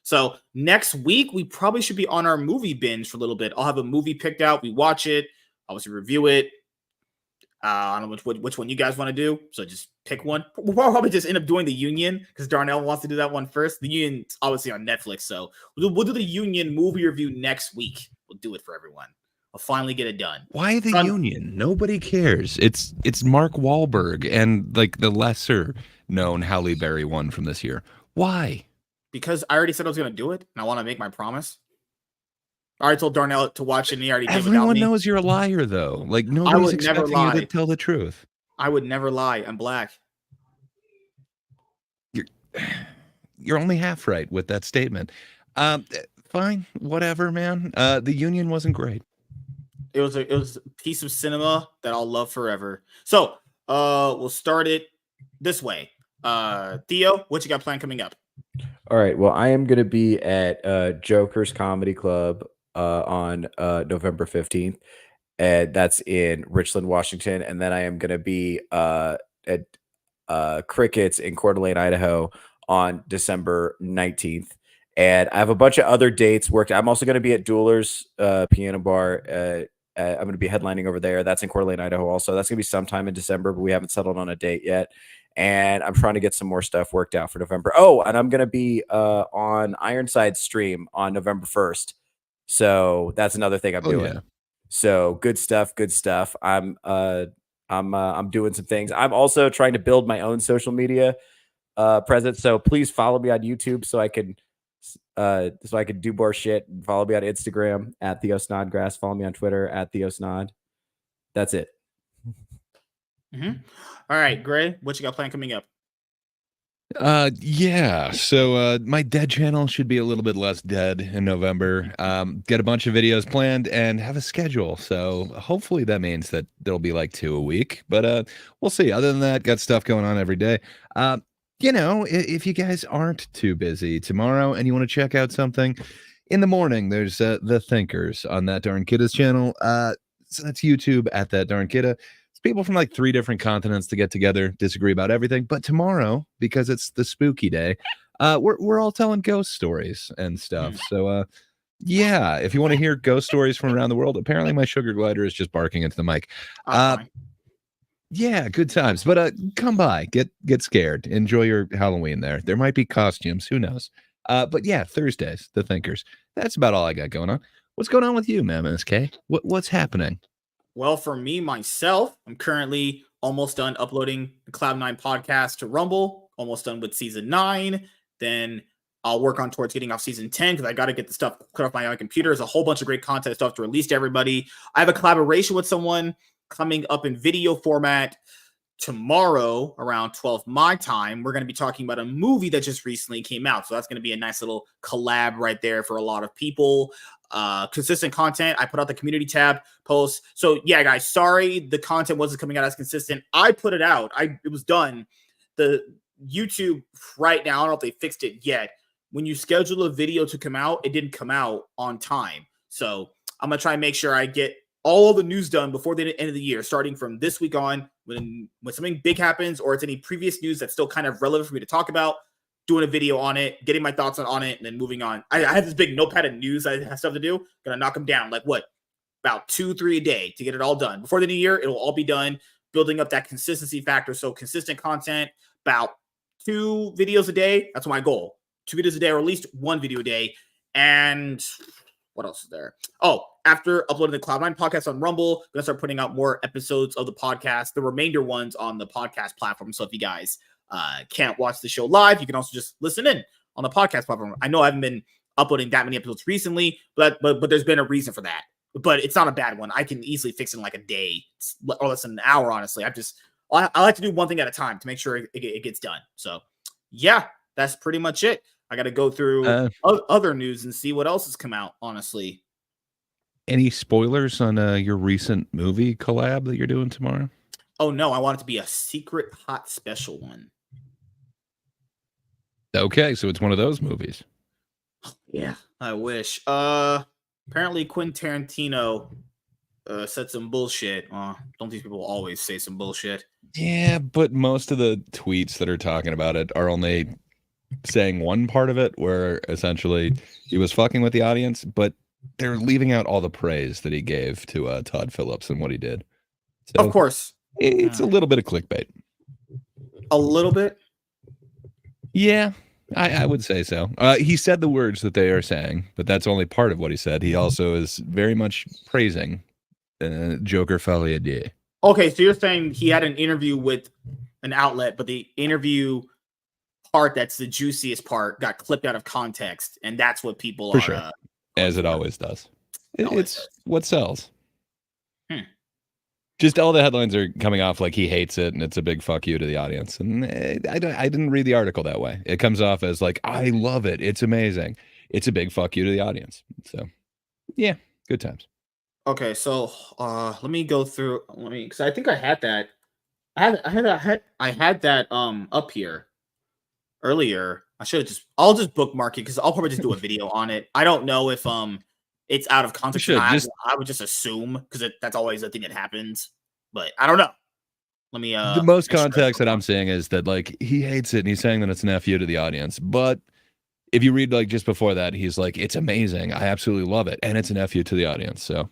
So next week we probably should be on our movie binge for a little bit. I'll have a movie picked out, we watch it, obviously review it. I don't know which one you guys want to do, so just pick one. We'll probably just end up doing the Union because Darnell wants to do that one first. The Union's obviously on Netflix, so we'll do the Union movie review next week. We'll do it for everyone. I'll finally get it done. Why the Union? Nobody cares. It's Mark Wahlberg and like the lesser known Halle Berry one from this year. Why? Because I already said I was going to do it, and I want to make my promise. I already told Darnell to watch it, and he already did without Everyone me. knows you're a liar, though. Like nobody's would never expecting you to lie. tell the truth. I would never lie. I'm black. You're only half right with that statement. Fine, whatever, man. The Union wasn't great. It was a piece of cinema that I'll love forever. So, we'll start it this way. Theo, what you got planned coming up? All right. Well, I am going to be at Joker's Comedy Club on November 15th. And that's in Richland, Washington. And then I am going to be at Crickets in Coeur d'Alene, Idaho on December 19th. And I have a bunch of other dates worked. I'm also going to be at Duelers Piano Bar. I'm going to be headlining over there. That's in Coeur d'Alene, Idaho also. That's going to be sometime in December, but we haven't settled on a date yet. And I'm trying to get some more stuff worked out for November. Oh, and I'm going to be on Ironside's stream on November 1st. So that's another thing I'm doing. Yeah. So good stuff. I'm doing some things. I'm also trying to build my own social media presence. So please follow me on YouTube so I can do more shit. Follow me on Instagram at Theo Snodgrass. Follow me on Twitter at Theo Snod. That's it. Mm-hmm. All right, Gray, what you got planned coming up? Yeah. So my dead channel should be a little bit less dead in November. Get a bunch of videos planned and have a schedule. So hopefully that means that there'll be like 2 a week. But we'll see. Other than that, got stuff going on every day. If you guys aren't too busy tomorrow and you want to check out something in the morning, there's The Thinkers on That Darn Kidda's channel. So that's YouTube at That Darn Kidda. people from like 3 different continents to get together, disagree about everything. But tomorrow, because it's the spooky day, we're all telling ghost stories and stuff. So yeah, if you want to hear ghost stories from around the world, apparently my sugar glider is just barking into the mic. Fine. Yeah, good times. But come by, get scared, enjoy your Halloween there. There might be costumes, who knows? But yeah, Thursdays, the Thinkers. That's about all I got going on. What's going on with you, man, MSK? What's happening? Well, for me, myself, I'm currently almost done uploading the Cloud9 podcast to Rumble, almost done with season 9. Then I'll work on towards getting off season 10 because I got to get the stuff put off my own computer. There's a whole bunch of great content stuff to release to everybody. I have a collaboration with someone coming up in video format tomorrow around 12 my time. We're going to be talking about a movie that just recently came out. So that's going to be a nice little collab right there for a lot of people. Consistent content. I put out the community tab post. So yeah, guys, sorry the content wasn't coming out as consistent. I put it out. It was done. The YouTube right now, I don't know if they fixed it yet. When you schedule a video to come out, it didn't come out on time. So I'm going to try and make sure I get all the news done before the end of the year, starting from this week on. When something big happens or it's any previous news that's still kind of relevant for me to talk about, doing a video on it, getting my thoughts on it, and then moving on. I have this big notepad of news I have stuff to do. Gonna knock them down, like what? About 2-3 a day to get it all done. Before the new year, it'll all be done, building up that consistency factor. So consistent content, about 2 videos a day. That's my goal. 2 videos a day, or at least 1 video a day. And what else is there? Oh, after uploading the Cloud9 podcast on Rumble, I'm gonna start putting out more episodes of the podcast, the remainder ones on the podcast platform. So if you guys can't watch the show live, you can also just listen in on the podcast platform. I know I haven't been uploading that many episodes recently, but there's been a reason for that. But it's not a bad one. I can easily fix it in like a day or less than an hour, honestly. I like to do one thing at a time to make sure it gets done. So yeah, that's pretty much it. I got to go through other news and see what else has come out, honestly. Any spoilers on your recent movie collab that you're doing tomorrow? Oh no, I want it to be a secret hot special one. Okay, so it's one of those movies. Yeah, I wish. Apparently Quentin Tarantino said some bullshit. Don't these people always say some bullshit? Yeah, but most of the tweets that are talking about it are only saying one part of it, where essentially he was fucking with the audience, but they're leaving out all the praise that he gave to Todd Phillips and what he did. So of course. It's a little bit of clickbait. A little bit? Yeah, I would say so. He said the words that they are saying, but that's only part of what he said. He also is very much praising Joker Faliadier. Okay, so you're saying he had an interview with an outlet, but the interview part that's the juiciest part got clipped out of context, and that's what people For are... sure. As it always does. It's what sells. Just all the headlines are coming off like he hates it and it's a big fuck you to the audience. And I didn't read the article that way. It comes off as like, I love it. It's amazing. It's a big fuck you to the audience. So yeah, good times. Okay, so let me go through. Because I think I had that. I had that up here earlier. I'll just bookmark it because I'll probably just do a video on it. I don't know if it's out of context. I would just assume because that's always a thing that happens, but I don't know. Let me the most context that I'm seeing is that like he hates it and he's saying that it's an FU to the audience. But if you read like just before that, he's like, it's amazing. I absolutely love it. And it's an FU to the audience. So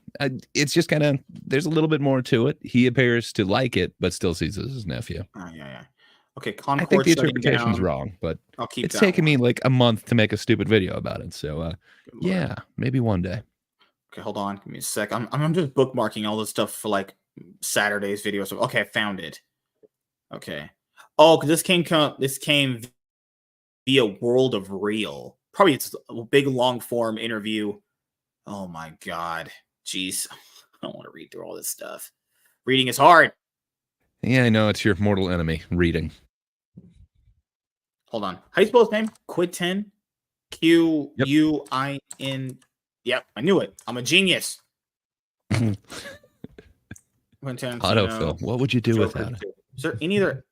it's just kind of, there's a little bit more to it. He appears to like it, but still sees it as an FU. Yeah. Okay, Concord, I think the interpretation's wrong, but it's taken me like a month to make a stupid video about it. So yeah, maybe one day. Okay, hold on. Give me a sec. I'm just bookmarking all this stuff for like Saturday's videos. Okay, I found it. Okay. Oh, because this came via World of Real. Probably it's a big long form interview. Oh my god. Jeez. I don't want to read through all this stuff. Reading is hard. Yeah, I know. It's your mortal enemy, reading. Hold on. How do you spell his name? Quentin? Quin. Yep, I knew it. I'm a genius. Autofill. What would you do with that? Is there any other?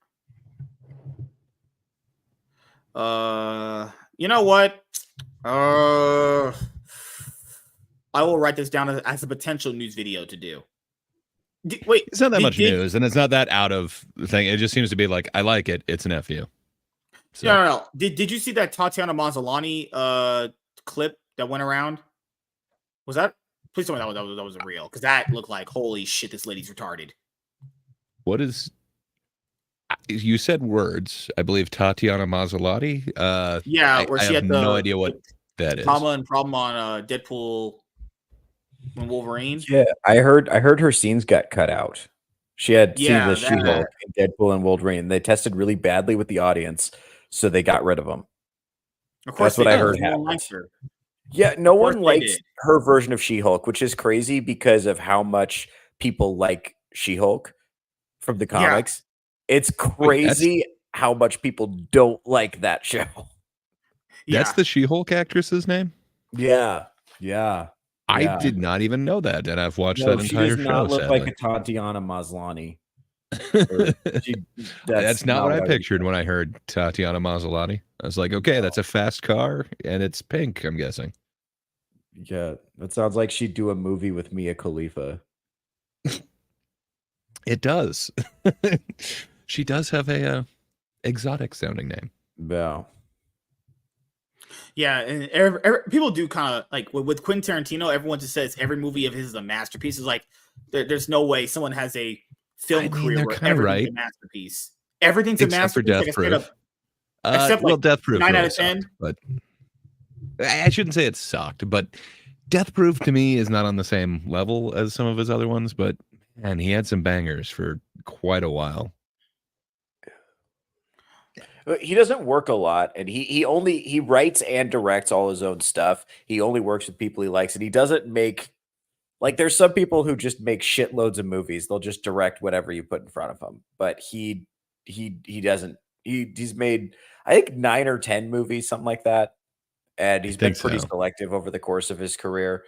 You know what? I will write this down as a potential news video to do. Wait, It's not that much news, and it's not that out of the thing. It just seems to be like, I like it. It's an FU. So. No. Did you see that Tatiana Maslany clip that went around? Was that? Please tell me that was real, because that looked like, holy shit, this lady's retarded. What is? You said words. I believe Tatiana Maslany. Yeah, where I she have had no idea what that is. Problem on Deadpool and Wolverine. Yeah, I heard her scenes got cut out. She had scenes as that. She-Hulk and Deadpool and Wolverine. They tested really badly with the audience, so they got rid of them. Of course, that's what I heard happened. Yeah, no one likes her version of She-Hulk, which is crazy because of how much people like She-Hulk from the comics. Yeah. It's crazy how much people don't like that show. That's the She-Hulk actress's name? Yeah. I did not even know that, and I've watched that entire show. She does not look like a Tatiana Maslany. That's not what I pictured when I heard Tatiana Maslany. I was like, okay, that's a fast car, and it's pink, I'm guessing. Yeah, that sounds like she'd do a movie with Mia Khalifa. It does. She does have a exotic sounding name. Yeah. Yeah, and people do kind of like with Quentin Tarantino. Everyone just says every movie of his is a masterpiece. It's like there's no way someone has a film career where everything's a masterpiece. Everything's except a masterpiece. For Death Proof. Except well, Death Proof 9 out of 10. But I shouldn't say it sucked, but Death Proof to me is not on the same level as some of his other ones. But man, he had some bangers for quite a while. He doesn't work a lot, and he writes and directs all his own stuff. He only works with people he likes, and he doesn't make like there's some people who just make shitloads of movies. They'll just direct whatever you put in front of him. But he doesn't. He's made I think 9 or 10 movies, something like that, and he's been pretty selective over the course of his career.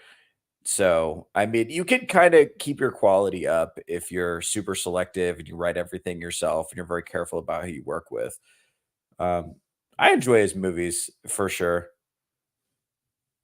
So, I mean, you can kind of keep your quality up if you're super selective and you write everything yourself and you're very careful about who you work with. I enjoy his movies for sure.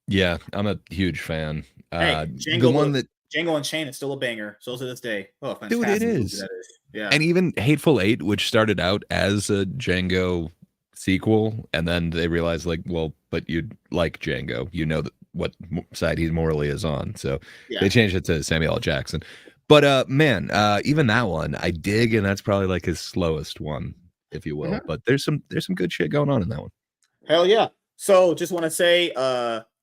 Yeah, I'm a huge fan. Django, the one that Django Unchained is still a banger. So to this day. Oh, fantastic. Dude, it is. That is. Yeah. And even Hateful Eight, which started out as a Django sequel, and then they realized, like, well, but you like Django, you know what side he morally is on. So they changed it to Samuel L. Jackson. But man, even that one I dig, and that's probably like his slowest one, if you will. But there's some good shit going on in that one. Hell yeah. So just want to say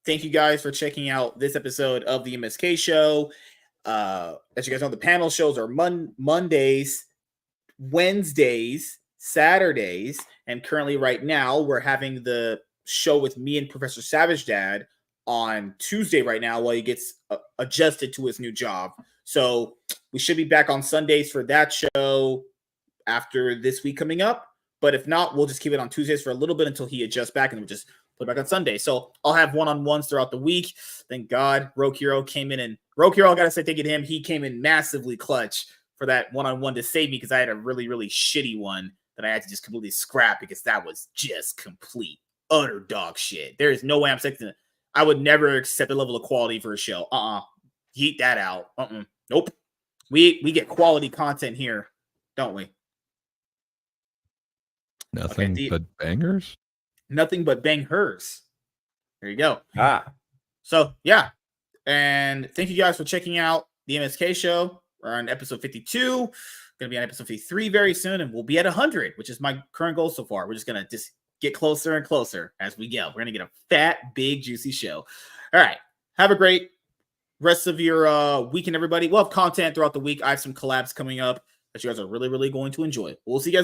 thank you guys for checking out this episode of the MSK show. As you guys know, the panel shows are Mondays, Wednesdays, Saturdays, and currently right now we're having the show with me and Professor Savage Dad on Tuesday right now while he gets adjusted to his new job. So we should be back on Sundays for that show after this week coming up. But if not, we'll just keep it on Tuesdays for a little bit until he adjusts back, and we'll just put it back on Sunday. So I'll have one-on-ones throughout the week. Thank God Rogue Hero came in, and Rogue Hero, I got to say thank you to him. He came in massively clutch for that one-on-one to save me because I had a really, really shitty one that I had to just completely scrap because that was just complete, utter dog shit. There is no way I'm accepting it. I would never accept the level of quality for a show. Yeet that out. Nope. We get quality content here, don't we? Nothing but bangers? Nothing but bangers. There you go. So, yeah. And thank you guys for checking out the MSK show. We're on episode 52. Going to be on episode 53 very soon, and we'll be at 100, which is my current goal so far. We're just going to just get closer and closer as we go. We're going to get a fat, big, juicy show. All right. Have a great rest of your weekend, everybody. We'll have content throughout the week. I have some collabs coming up that you guys are really, really going to enjoy. We'll see you guys later.